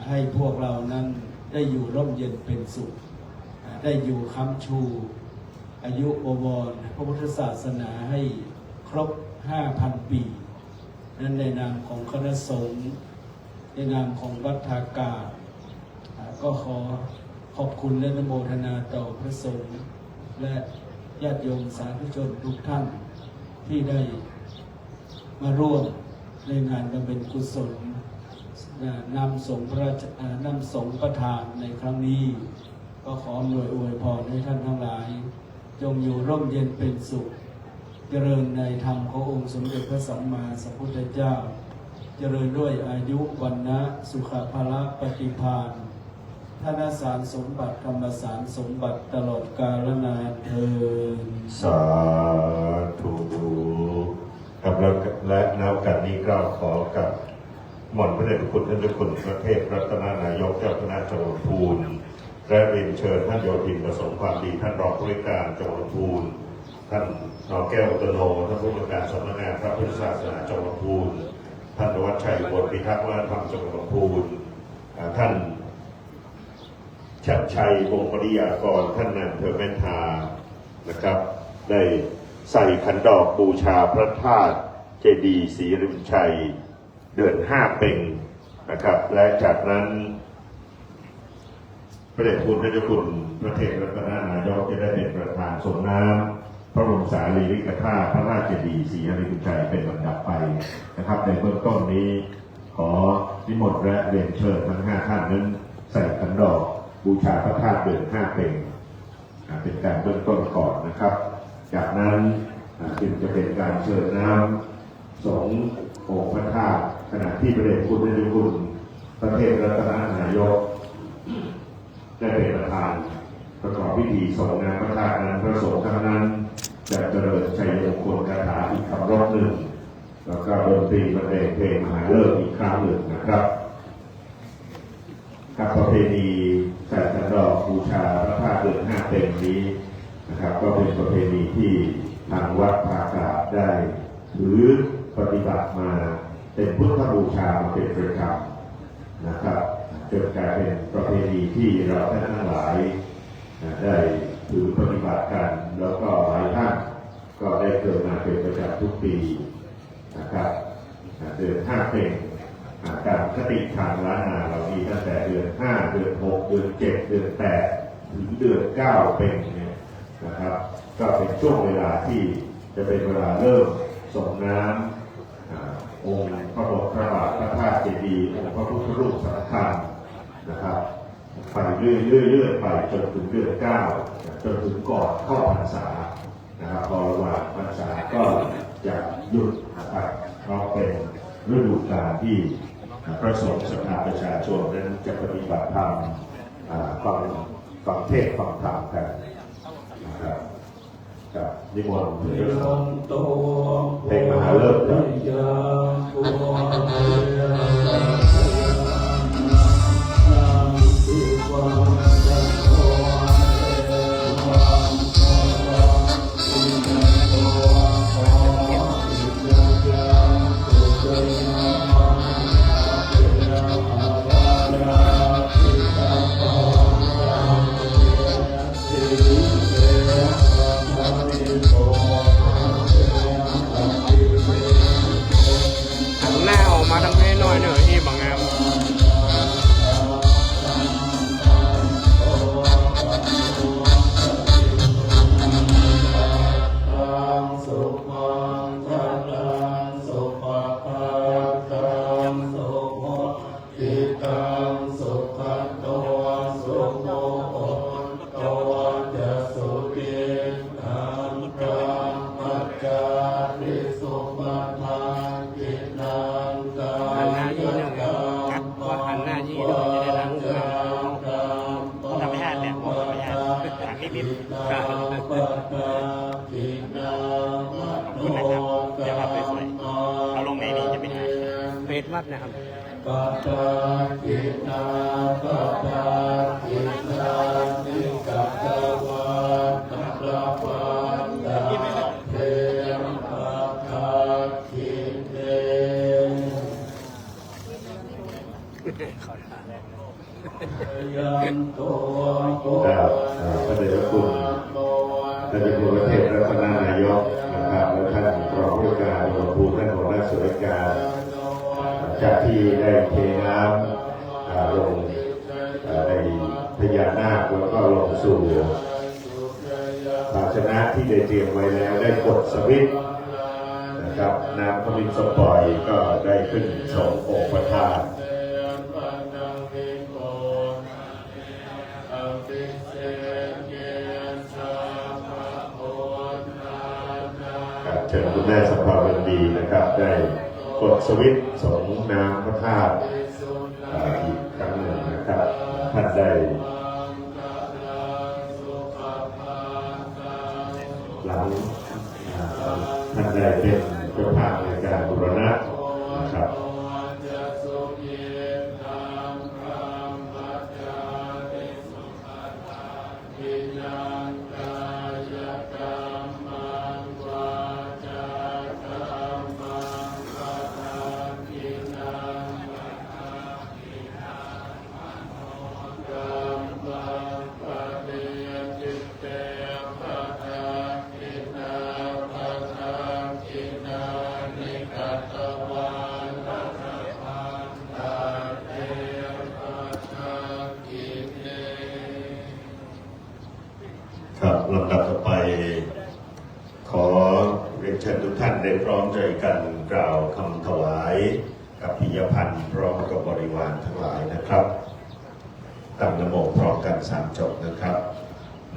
ให้พวกเรานั้นได้อยู่ร่มเย็นเป็นสุขได้อยู่ค้ำชูอายุบวรพระพุทธศาสนาให้ครบ 5,000 ปีนั้นในนามของคณะสงฆ์ในนามของวัดทากาก็ขอขอบคุณและอนุโมทนาต่อพระสงฆ์และญาติโยมสาธุชนทุกท่านที่ได้มาร่วมในงานบำเพ็ญกุศลนำสงฆ์ประทานในครั้งนี้ก็ขออำนวยอวยพรให้ท่านทั้งหลายจงอยู่ร่มเย็นเป็นสุขเจริญในธรรมขององค์สมเด็จพระสัมมาสัมพุทธเจ้าเจริญด้วยอายุวันนะสุขภาละปฏิภาณธนสารสมบัติธรรมสารสมบัติตลอดกาลนานเทอญ สาธุครับและนับกันนี้ก็ขอกับหม่อมพระเดชพระคุณท่านเจ้าคุณพระเทพรัตนนายกเจ้าคณะจังหวัดลำพูนและเรียนเชิญท่านโยธินประสงค์ความดีท่านรองผู้ว่าการจังหวัดลำพูนท่านนอแก้วอุตโนท่านผู้ว่าการสำนักงานพระพุทธศาสนาจังหวัดลำพูนท่านวัชชัยบนพิทักษ์วัฒนธรรมจังหวัดลำพูนท่านชัดชัยวงศ์ปริยากรท่านนายอำเภอแม่ทานะครับได้ใส่ขันดอกบูชาพระธาตุเจดีย์ศรีริมชัยเดือน5 เพ็งนะครับและจากนั้นพระเดชคุณพระเจ้าคุณพระเทพรัตนนายกจะได้เป็นประธานส่งน้ำพระบรมสารีริกธาตุพระราชเจดีย์ศรีริมชัยเป็นลำดับไปนะครับในเบื้องต้นนี้ขอนิมนต์และเรียนเชิญทั้ง5 ท่านนั้นใส่ขันดอกบูชาพระธาตุเดือน5 เพ็งเป็นการเบื้องต้นก่อนนะครับจากนั้นจึงจะเป็นการเชิญน้ำสงฆ์องค์พระธาตุขณะที่พระเดชคุณพระเจ้าคุณพระเทพรัตนนายกได้เป็นประธานประกอบพิธีส่งน้ำพระธาตุนั้นพระสงฆ์ทั้งนั้นจะเจริญชัยมงคลคาถาอีกคำร้องหนึ่งแล้วก็ดนตรีบรรเลงเพลงมหาฤกษ์อีกครั้งหนึ่งนะครับกับประเพณีใส่ขันดอกบูชาพระธาตุเดือน5 เพ็งนี้นะครับก็เป็นประเพณีที่ทางวัดภากาศได้ถือปฏิบัติมาเป็นพุทธบูชามาเป็นประจำนะครับจนกลายเป็นประเพณีที่เราท่านทั้งหลายได้ถือปฏิบัติกันแล้วก็หลายท่านก็ได้เกิดมาเป็นประจำทุกปีนะครับเดือน5 เพ็งการคติทางล้านนาเรามีตั้งแต่เดือน5 เดือน6 เดือน7 เดือน8ถึงเดือน9 เป็นเนี่ยนะครับก็เป็นช่วงเวลาที่จะเป็นเวลาเริ่มส่งน้ำองค์พระบรมพระบาทพระธาตุเจดีย์องค์พระพุทธรูปสำคัญนะครับไปเรื่อยๆไปจนถึงเดือน9จนถึงก่อนเข้าพรรษานะครับพอระหว่างพรรษาก็จะหยุดนะครับเพราะเป็นฤดูกาลที่พระสงฆ์ศรัทธาประชาชนนั้นจะปฏิบัติธรรมฟังเทศน์ฟังธรรมกันนะครับกับนิมนต์เพลงมหาฤกษ์ครับ นิด ขอบคุณนะครับเดี๋ยวภาพสวยๆเอาลงในนี้จะเป็นเฟซวัดนะครับ ปัตตากินาปัตตากินานิกัตตวาตัพพะตาเทมปัตตากิเนยันโตโก พระเดชพระคุณท่านเจ้าคุณประเทศรัตนนายกนะครับและท่านรองผู้การจังหวัดภูมิท่านหัวหน้าส่วนราชการจากที่ได้เทน้ำลงในพญานาคแล้วก็ลงสู่ภาชนะที่ได้เตรียมไว้แล้วได้กดสวิตช์นะครับน้ำขมิ้นสปอยก็ได้ขึ้นสององค์ประธานเชิญคุณแม่สัมภาวันดีนะครับได้กดสวิตช์ส่งน้ำพระธาตุอีกครั้งหนึ่งนะครับท่านได้หลังท่านได้เป็นเจ้าภาพในการบูรณะนะครับครับลำดับต่อไปขอเรียนเชิญทุกท่านได้พร้อมใจกันกล่าวคำถวายกับปิยพันธ์พร้อมกับบริวารทั้งหลายนะครับตั้งนะโมพร้อมกัน3 จบนะครับ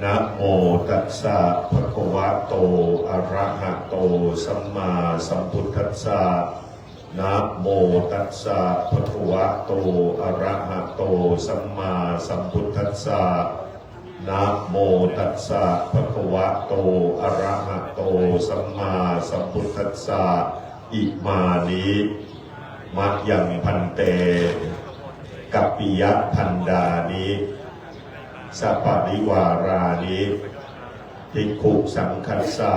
นะโมตัสสะภะคะวะโตอะระหะโตสัมมาสัมพุทธัสสะนะโมตัสสะภะคะวะโตอะระหะโตสัมมาสัมพุทธัสสะนะโมตัสสะภะคะวะโตอะระหะโตสัมมาสัมพุทธัสสะอิมานิมะยังพันเตกัปปิยะพันดานิสัปปะริวารานิภิกขุสังคัสสะ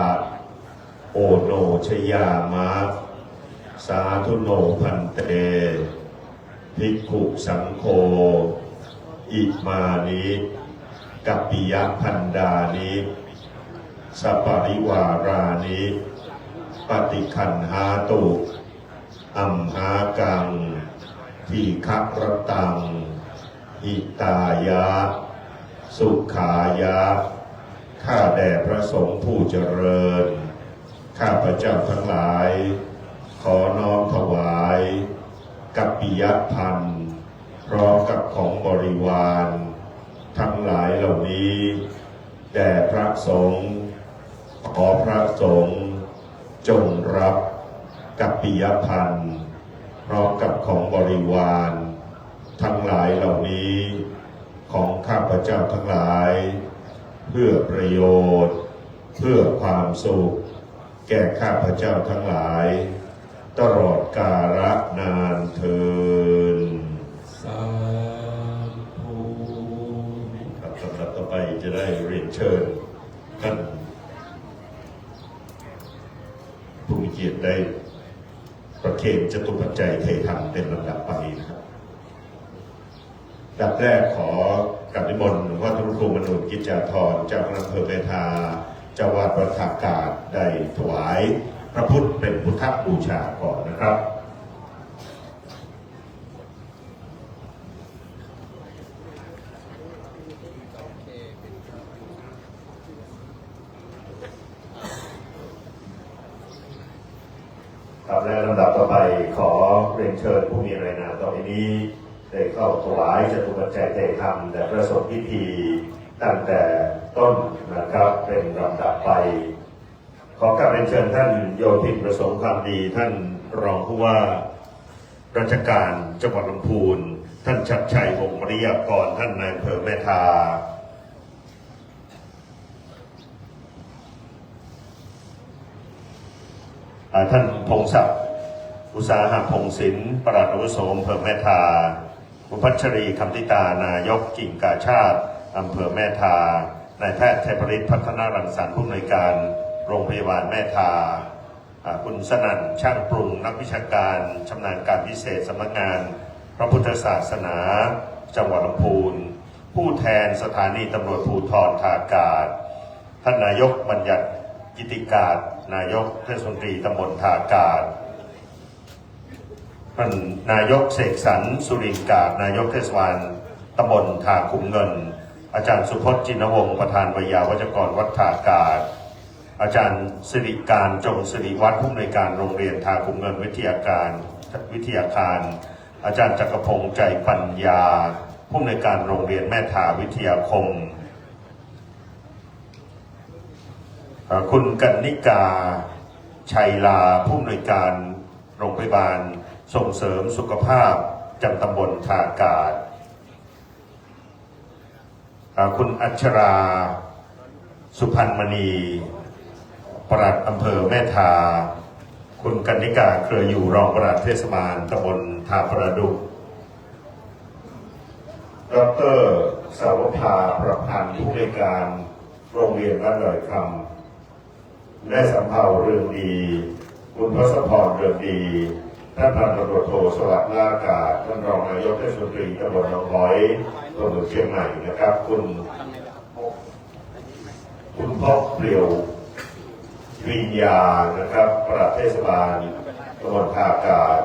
โอโนชยามะสาธุโนพันเตภิกขุสังโฆอิมานิกัปปิยะพันดานิสัปปะริวารานิปฏิคันหาตุอัมหากังทีฆรตังหิตายะสุขายะข้าแด่พระสงฆ์ผู้เจริญข้าพระเจ้าทั้งหลายขอน้อมถวายกัปปิยพันธ์พร้อมกับของบริวารทั้งหลายเหล่านี้แด่พระสงฆ์ขอพระสงฆ์จงรับกัปปิยพันธ์พร้อมกับของบริวารทั้งหลายเหล่านี้ของข้าพเจ้าทั้งหลายเพื่อประโยชน์เพื่อความสุขแก่ข้าพเจ้าทั้งหลายตลอดกาลนานเทอญสาธุ ครับลำดับต่อไปจะได้เรียนเชิญท่านผู้มีเกียรติได้ประเคนจตุปัจจัยเทธรรมเป็นลำดับไปนะครับดับแรกขอกราบนิมนต์หลวงพ่อทุกครูมนุษย์กิจจาธรเจ้าคณะอำเภอเมธาเจ้าวาดวัดท่ากาศได้ถวายพระพุทธเป็นพุทธบูชาก่อนนะครับครับและลำดับต่อไปขอเรียนเชิญผู้มีรายนามต่อไปนี้ได้เข้าถวายจตุปัจจัยเทธรรมและประสบพิธีตั้งแต่ต้นนะครับเป็นลำดับไปขอกราบเรียนเชิญท่านโยธินประสงค์ความดีท่านรองผู้ว่าราชการจังหวัดลำพูนท่านชัดชัยวงศ์มริยากรท่านนายอำเภอแม่ทา ท่านพงศักดิ์อุตสาหะพงศิลป์ปลัดอาวุโสอำเภอแม่ทาคุณพัชรีคำติตานายกกิ่งกาชาติอำเภอแม่ทานายแพทย์เทพฤทธิ์พัฒนารังสรรค์ผู้อำนวยการโรงพยาบาลแม่ทาคุณสนั่นช่างปรุงนักวิชาการชำนาญการพิเศษสำนักงานพระพุทธศาสนาจังหวัดลำพูนผู้แทนสถานีตำรวจภูธรท่าอากาศท่านนายกบัญญัติกิติกาศนายกเทศมนตรีตำบลท่าอากาศท่านนายกเสกสรรสุรินทร์กาศนายกเทศบาลตำบลท่าขุมเงินอาจารย์สุพจน์จินวงศ์ประธานวิทยาวัจกรวัดท่าอากาศอาจารย์สิริการจงสิริวัฒน์ผู้อำนวยการโรงเรียนท่าขุมเงินวิทยาคารอาจารย์จักรพงษ์ใจปัญญาผู้อำนวยการโรงเรียนแม่ทาวิทยาคมคุณกนิกาชัยลาผู้อำนวยการโรงพยาบาลส่งเสริมสุขภาพจังหวัดตำบลท่าอากาศคุณอัชราสุพรรณมณีปลัดอำเภอแม่ทาคุณกนิกาเครืออยู่รองปลัดเทศบาลตำบลท่าประดุกดร.สาวภาประพันธ์ผู้อำนวยการโรงเรียนบ้านดอยคำและสำเภาเรืองดีคุณทศพรเรืองดีท่านพันตำรวจโทสวัสดิ์ลาอากาศท่านรองนายกเทศมนตรีตำบลหนองหอยจังหวัดเชียงใหม่นะครับคุณพ่อเปลี่ยววิญญานะครับปลัดเทศบาลตำบลท่าอากาศ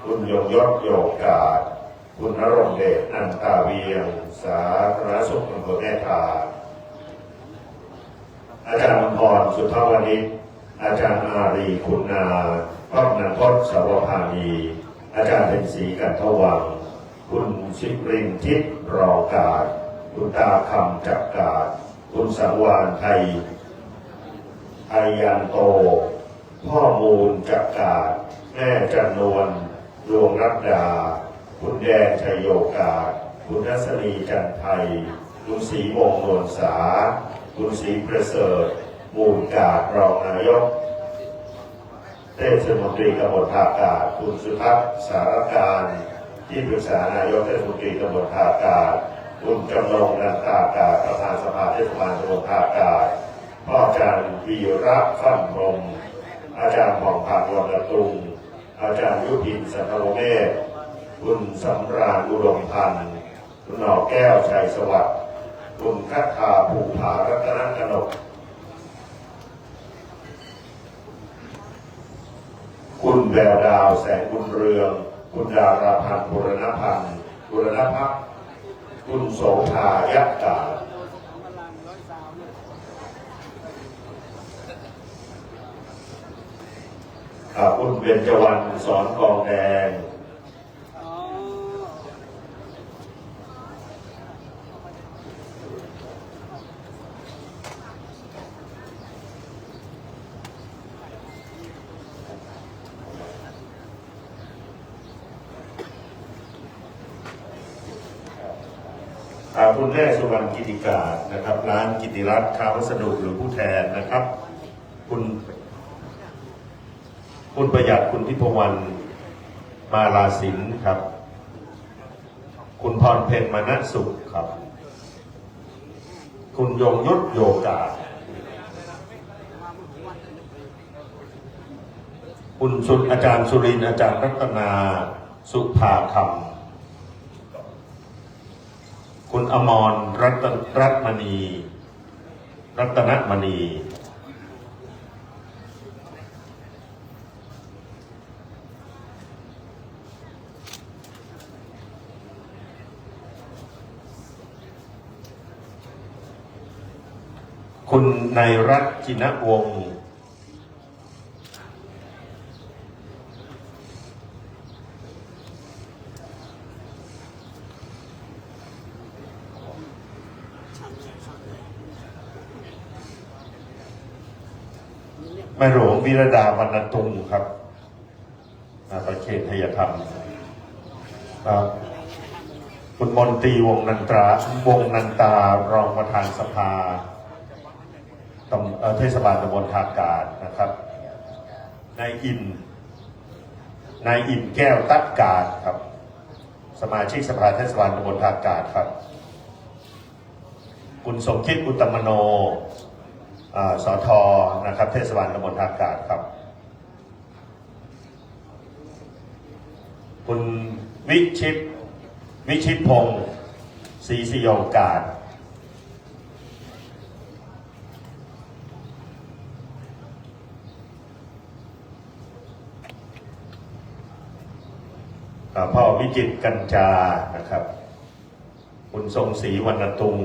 คุณยงยศโยกาศคุณณรงค์เดชนันตาเวียงสาธารณสุขอำเภอแม่ทาอาจารย์อมพรสุทธวณิชอาจารย์อารีคุณนาพระนันทศสาวพานีอาจารย์เป็นศรีกันทวังคุณชิรินทิพย์รอกาศคุณตาคำจักกาศคุณสังวานไทยยันโตพ่อมูลจักกาศแม่จันนวลดวงรัตดาคุณแดงชัยโยกาศคุณทัศนีจันไทยคุณศรีวงศ์นวลสาคุณศรีประเสริฐมูลกาศรองนายกเทศมนตรีตำบลท่าอากาศคุณสุทัศน์สารการที่ปรึกษานายกเทศมนตรีตำบลท่าอากาศคุณจำลองนันตาอากาศประธานสภาเทศบาลตำบลท่าอากาศพ่ออาจารย์วีระฟั่นพรหมอาจารย์ผ่องพันธ์วรรณตุงอาจารย์ยุพินสันทโวเมธคุณสำราญอุดมพันธ์คุณหน่อแก้วชัยสวัสดิ์คุณคัทธาภูผารัตนกนกคุณแววดาวแสงบุญเรืองคุณดาราพันธ์บุรณพันธ์บุรณพักคุณโสภายักษ์กาคุณเบญจวรรณสอนกองแดงคุณแม่สุวรรณกิติกานะครับร้านกิติรัตน์ค้าวัสดุหรือผู้แทนนะครับคุณประหยัดคุณทิพวรรณมาลาสินครับคุณพรเพ็ญมานะสุขครับคุณยงยุทธโยกาคุณอาจารย์สุรินทร์อาจารย์รัตนาสุภาคำคุณอมรรัตนมณีคุณนายรัตน์จินวงศ์แม่หลวงวิรดาวรรณตุงครับประเขตไทยธรรมคุณมนตรีวงนันตารองประธานสภาเทศบาลตำบลท่าอากาศนะครับ นายอินแก้วตัดกาดครับสมาชิกสภาเทศบาลตำบลท่ากาดครับคุณสมคิดอุตตมโนสทนะครับเทศบาลตำบลท่ากาดครับคุณวิชิตพงศ์ศรีสิโยกาดพ่อวิจิตรกัญจานะครับคุณทรงศรีวรรณตุง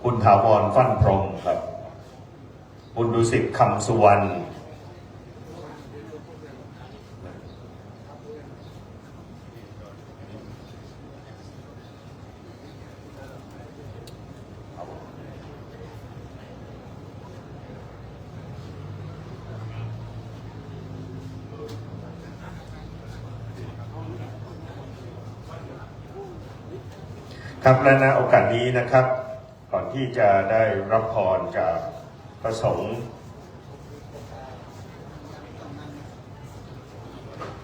คุณถาวรฟั่นพรหมครับคุณดุสิตคำสุวรรณครับและณโอกาสนี้นะครับก่อนที่จะได้รับพรจากพระสงฆ์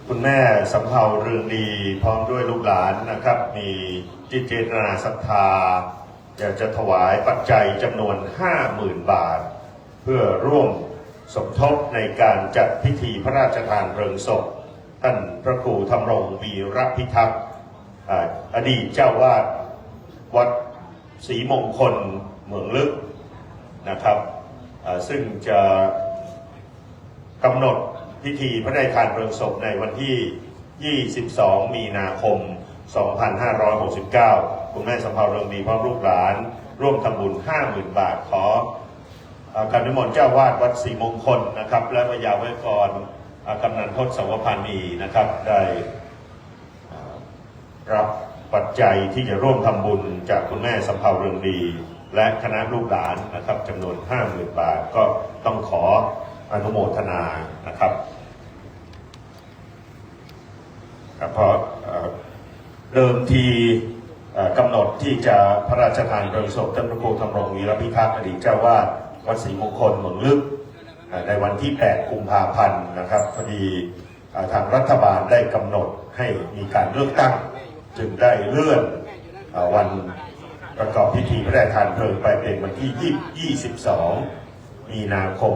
คุณแม่สำเภาเรืองดีพร้อมด้วยลูกหลานนะครับมีจิตเจตนาศรัทธาอยากจะถวายปัจจัยจำนวน 50,000 บาทเพื่อร่วมสมทบในการจัดพิธีพระราชทานเพลิงศพท่านพระครูธรรมรงค์วีรพิทักษ์อดีตเจ้าวาดวัดศรีมงคลเมืองลึกนะครับซึ่งจะกำหนดพิธีพระราชทานเพลิงศพในวันที่ 22 มีนาคม 2569 คุณแม่สำเภาเรืองดีพร้อมลูกหลานร่วมทำบุญ 50,000 บาทขอการนิมนต์เจ้าวาดวัดศรีมงคลนะครับและพระยาไวยากรกำนันทศสวพานีนะครับได้รับปัจจัยที่จะร่วมทำบุญจากคุณแม่สำเภาเรืองดีและคณะลูกหลานนะครับจำนวน 50,000 บาทก็ต้องขออนุโมทนานะครับเพราะเดิมทีกำหนดที่จะพระราชทานเพลิงศพท่านพระครูธรรมรงค์วีรพิทักษ์อดีตเจ้าวาดวัดศรีมงคลเมืองลึกในวันที่ 8 กุมภาพันธ์นะครับพอดีทางรัฐบาลได้กำหนดให้มีการเลือกตั้งจึงได้เลื่อนวันประกอบพิธีพระราชทานเพลิงไปเป็นวันที่ 22 มีนาคม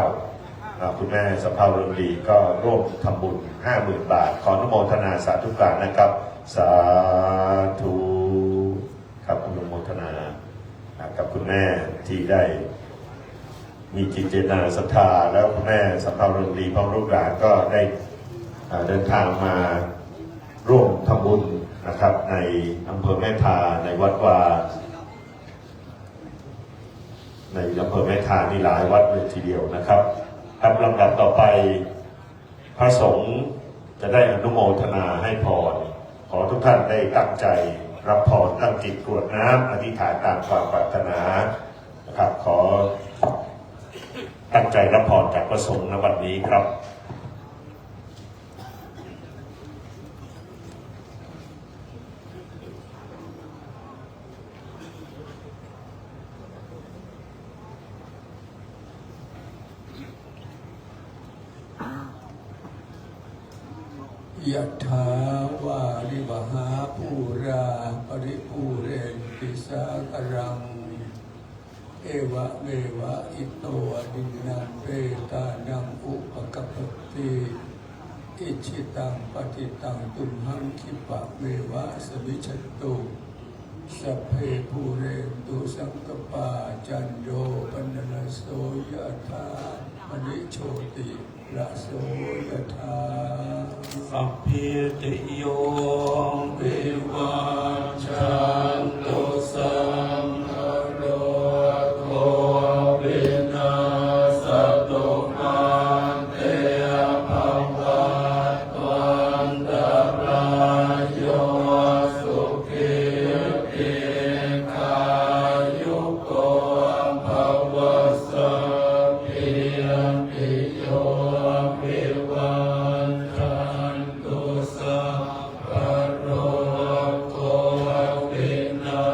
2569 คุณแม่สำเภาเรืองดีก็ร่วมทำบุญ 50,000 บาทขออนุโมทนาสาธุการนะครับสาธุครับอนุโมทนากับคุณแม่ที่ได้มีจิตเจตนาศรัทธาแล้วคุณแม่สำเภาเรืองดีพร้อมลูกหลานก็ได้เดินทางมาร่วมทำบุญนะครับในอำเภอแม่ทาในวัดวาในอำเภอแม่ทานี่หลายวัดเลยทีเดียวนะครับครับลำดับต่อไปพระสงฆ์จะได้อนุโมทนาให้พรขอทุกท่านได้ตั้งใจรับพรตั้งจิตกรวดน้ำอธิษฐานตามความปรารถนานะครับขอตั้งใจรับพรจากพระสงฆ์ในวันนี้ครับยะถาวาริวหาภูราปริภูเรนติสาครังเอวะเมวะอิโตดินังเปตานังอุปกัปปติอิชิตังปฏิตังตุมหังคิปะเมวะสวิชตุสัพเพภูเรนตุสังกปาจันโยปนรโสยะถามณิโชติระโสยถาสัพพิติโยวิวัชชันตุสัมภโรโควินาศตุมาเตภวัตวันตรายโยสุขิติขายุโกภวสัพพิติโยวิวัชชันตุสัพพะโรโควินา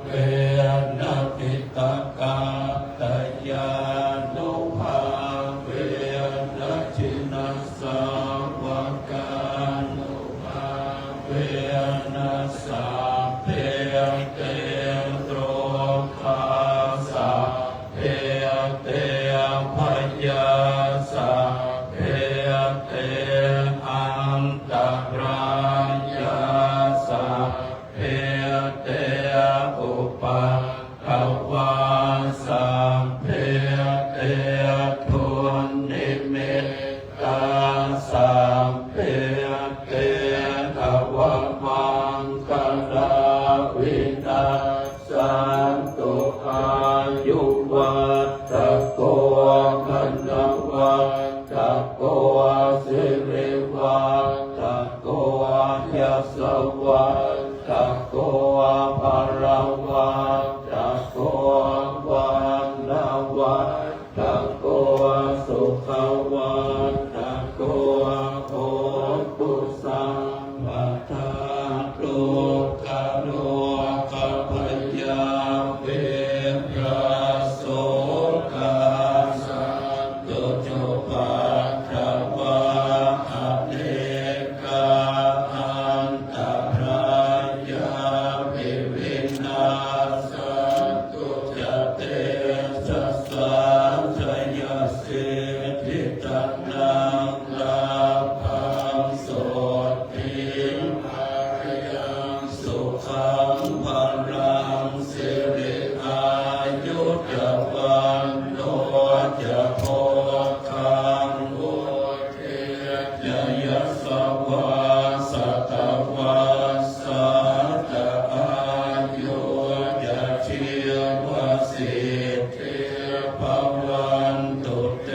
เวนะปิตกาตยานุภาเวนะชินัสสาวกานุภาเวนะสัพเพเตโตภาสัพเพเตพยาสัพเพเตอันตรายาสัพเพเตอุปภวาสัพเพเตทุนนิมิตตาสัพเพเตภวมังคลาวินาสันตุอายุวัตโกกันวัตโกสิริวัตโกยสวัตโกภรวัตโกวันนาวัตโกสุขวัตโกโอปุสัมปทาโลกาโลกพยาเวราโสกาสันตุจุปัฏฐวาอเนกาอันตรายาวิวินาศตุจเตสัสสะชยสิทธิตันนังลาภังโสติภายังสุขังพลังสิริอายุจะวันโนจะโพคังวุฒิจะยสวาสัตวาสัตอายุจะชีวสิทธิภวันตุเต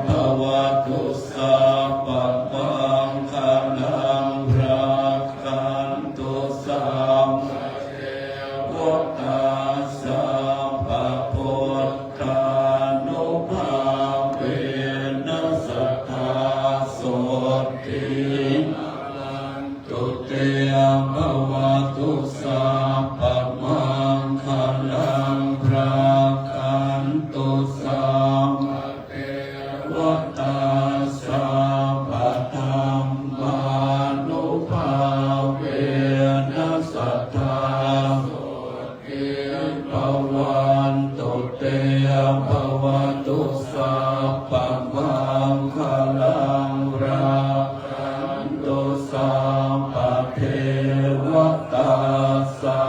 ภวตุสัพพมังคลังรักขันตุสัมมาเทวตาสัพพพุทธานุภาเวนัสสทธาโสติตุเตภวตุสัพพมังคลังรักขันตุสัมมาเทวตาสัพพธรรมานุภาเวนัสสทธาโสติภวันตุเตภวตุสัพพมังคลังรักขันตุสัพพเทวตาสั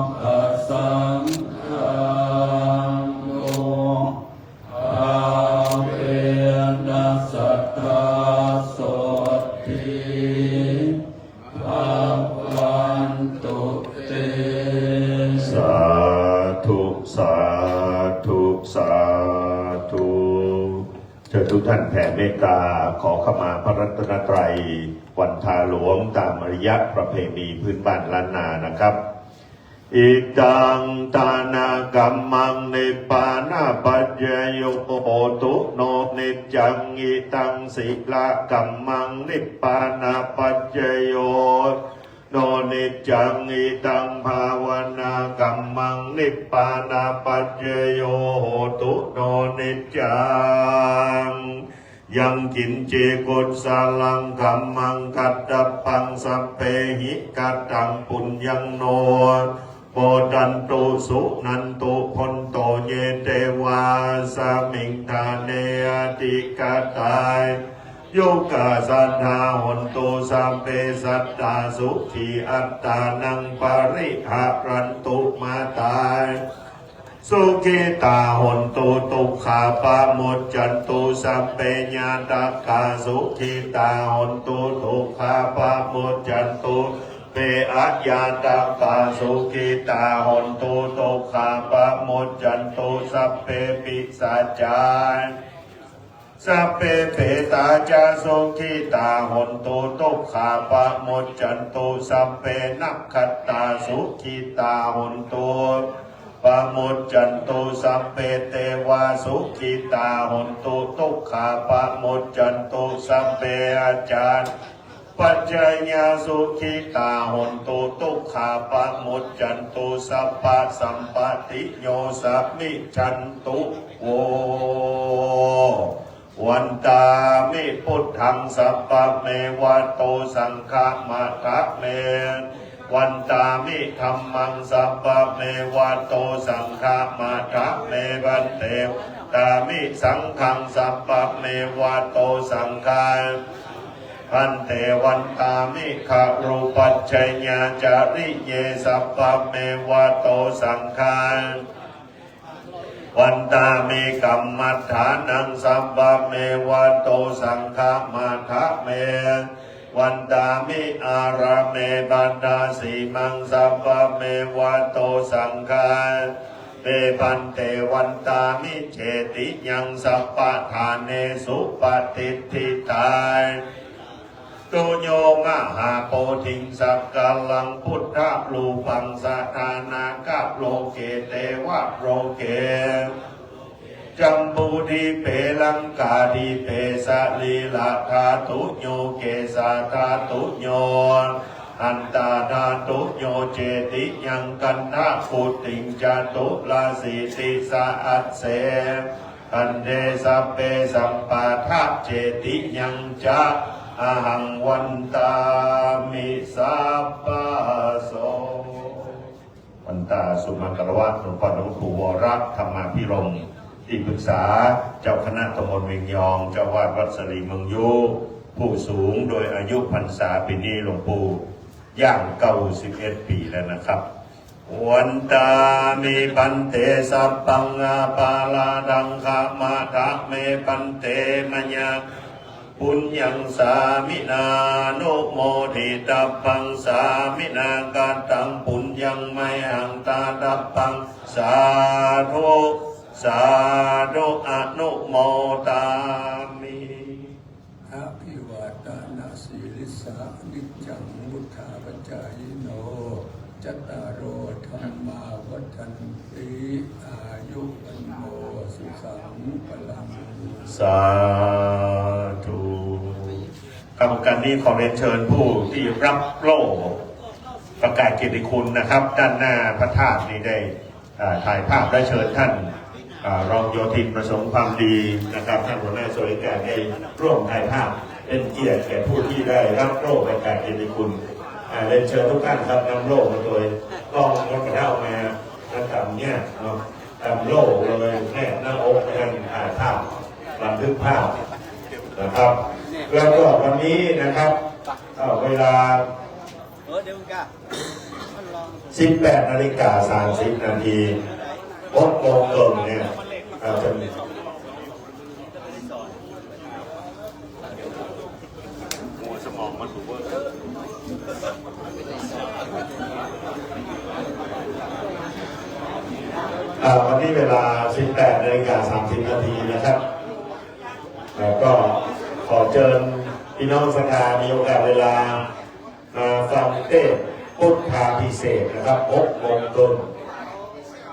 พพสังฆาโนภาเวนัสสทธาโสติภวันตุเต สาธุสาธุสาธุเชิญทุกท่านแผ่เมตตาขอขมาพระรัตนตรัยวันทาหลวงตามอริยประเพณีพื้นบ้านล้านนานะครับอิตังตานากัมมังนิปานาปัจเจโยโหตุโนนิจจังอิตังศิลากัมมังนิปานาปัจเจโยโนนิจจังอิตังภาวนากัมมังนิปานาปัจเจโยโหตุโนนิจจังยังกินเจกุศลังกัมมังกัตตปังสัพเพหิกัตตังปุญญังโนโปดันตุสุนันตุพนโตเยเตวาสามิงตาเนอติกาตายโยกาสัทธาหนตุสัมเปสัตตาสุขีอัตตานังปริหารันตุมาตายสุขิตาหนตุตุขาปะมุจจันตุสัมเปญาตากาสุขิตาหนตุตุขาปะมุจจันตุเปอะยาตากาสุขิตาหนตุตุขาปะมุจจันตุสัพเพปิสัจจานสัพเพเปตาจาสุขิตาหนตุตุขาปะมุจจันตุสัพเพนักขัตตาสุขิตาหนตุปะมุจจันตุสัพเพเตวาสุขิตาหนตุทุกขาปะมุจจันตุสัพเพอาจารย์ ปัจจยาสุขิตาหนตุทุกขาปะมุจจันตุสัพพะสัมปติโยสัพมิจันตุโววันตามิพุทธังสัพพะเมวะโตสังฆะมาทะเมวันตามิธัมมังสัพพะเมวะโตสังฆะมาทะเมบันเตตามิสังฆังสัพพะเมวะโตสังฆังพันเตวันตามิขะรูปัจจยาจาริเยสัพพะเมวะโตสังฆังวันตามิกัมมัฏฐานังสัพพะเมวะโตสังฆะมาทะเมวันตามิอาราเมบันดาสีมังสัพพะเมวะโตสังฆังเปปันเตวันตามิเจติยังสัพพะทานเนสุปฏิทิตายตุโยมหาโพธิสักกลังพุทธลูปังสถานากัปโลเกเตวะโรเกจัมบูดีเปลังกาดีเปสะลีลาธาตุโยเกสาธาตุโยอันตาธาตุโยเจติยังกันนาปุติงจตุลาสิติสาอัสเสอันเดสัพเปสัมปาทะเจติยังจะอหังวันตามิสัพพะโสวันตาสุมังกรวัตหลวงพ่อหลวงปู่วรธรรมาภิรมย์ที่ปรึกษาเจ้าคณะตำบลเวียงยองเจ้าวาดวัดสรีเมืองยุผู้สูงโดยอายุพรรษาปีนี้หลวงปู่ย่าง91 ปีแล้วนะครับวันตามิปันเตสัพพังอาปาลาดังคามาทะเมปันเตมญาปุญญังสามินานุโมทิตัพพังสามินากาตังปุญญังไมหังตาตัพพังสาธุสาธุอนุโมตามิอภิวาทานาสีลิสานิจังมุทธาปัจจายโนจัตตารโอธรรมาวัฏันติอายุวันโนสุขังพลังสาธุกรรมการนี้ขอเรียนเชิญผู้ที่รับโล่ประกาศเกียรติคุณนะครับด้านหน้าพระธาตุนี้ได้ถ่ายภาพได้เชิญท่านรองโยธินประสงค์ความดีนะครับท่านหัวหน้าส่วนราชการได้ร่วมถ่ายภาพเป็นเกียรติแก่ผู้ที่ได้รับโล่ประกาศเกียรติคุณเรียนเชิญทุกท่านครับนำโล่มาโดยกองรถกระเท้ามาทำเนี่ยเนาะทำโล่เลยแน่หน้าอกกันถ่ายภาพบันทึกภาพนะครับแล้วก็วันนี้นะครับเวลา 18:30 นาที6 โมงตรงเนี่ยจะมีสมองมันถูกว่าวันนี้เวลา 18:30 นาทีนะครับแล้วก็ขอเชิญพี่น้องสภามีโอกาสเวลามาฟังเทศน์พุทธาภิเษกนะครับ6 โมงตรง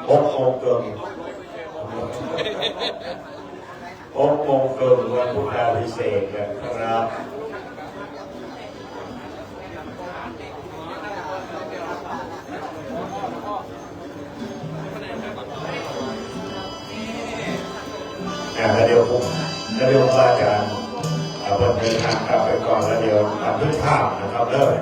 6 โมงตรง6 โมงตรงวันพุทธาภิเษกนะครับเดี๋ยวอาจารย์วันเดินทางกลับไปก่อนแล้วเดี๋ยวบันทึกภาพนะครับเลย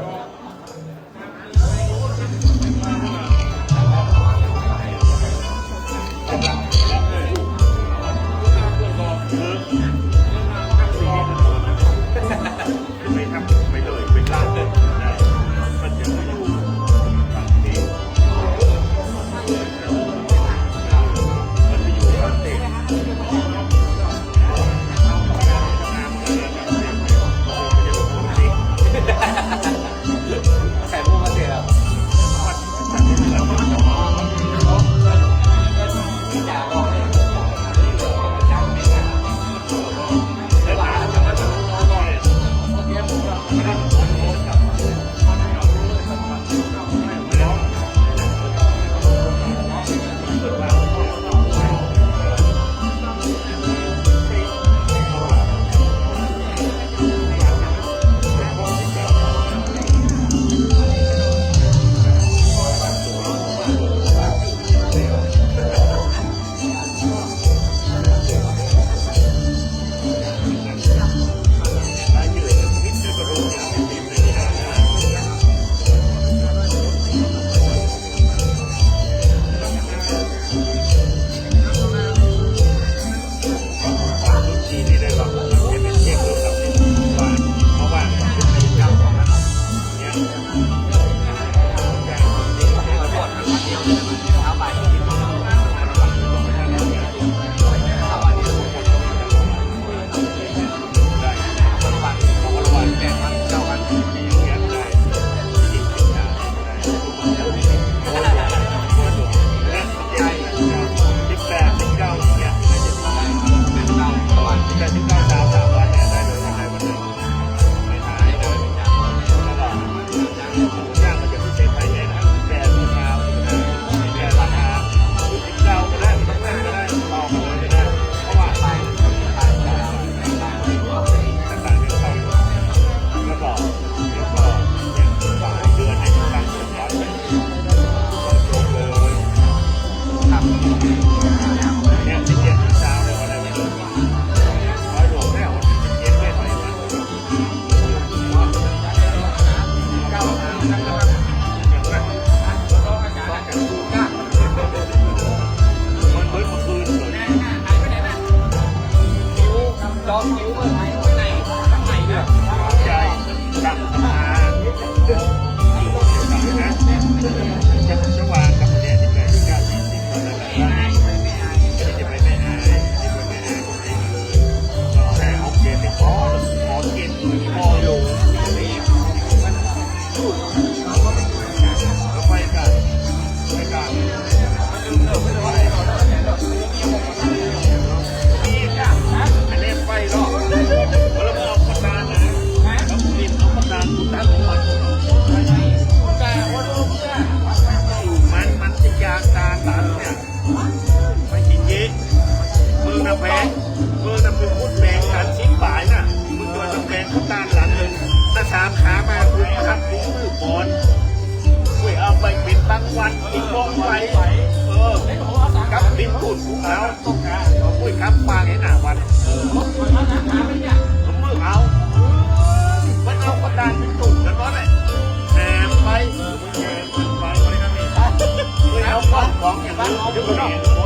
วันอีกมองไปกับดินปุ่นกูแล้วคุยครับฟังไอ้หน้าวันมือเอามันเอากระดานดินปุ่นกันวะเนี่ยแหมไปแหมไปเลยนะนี่เอาของอย่างนี้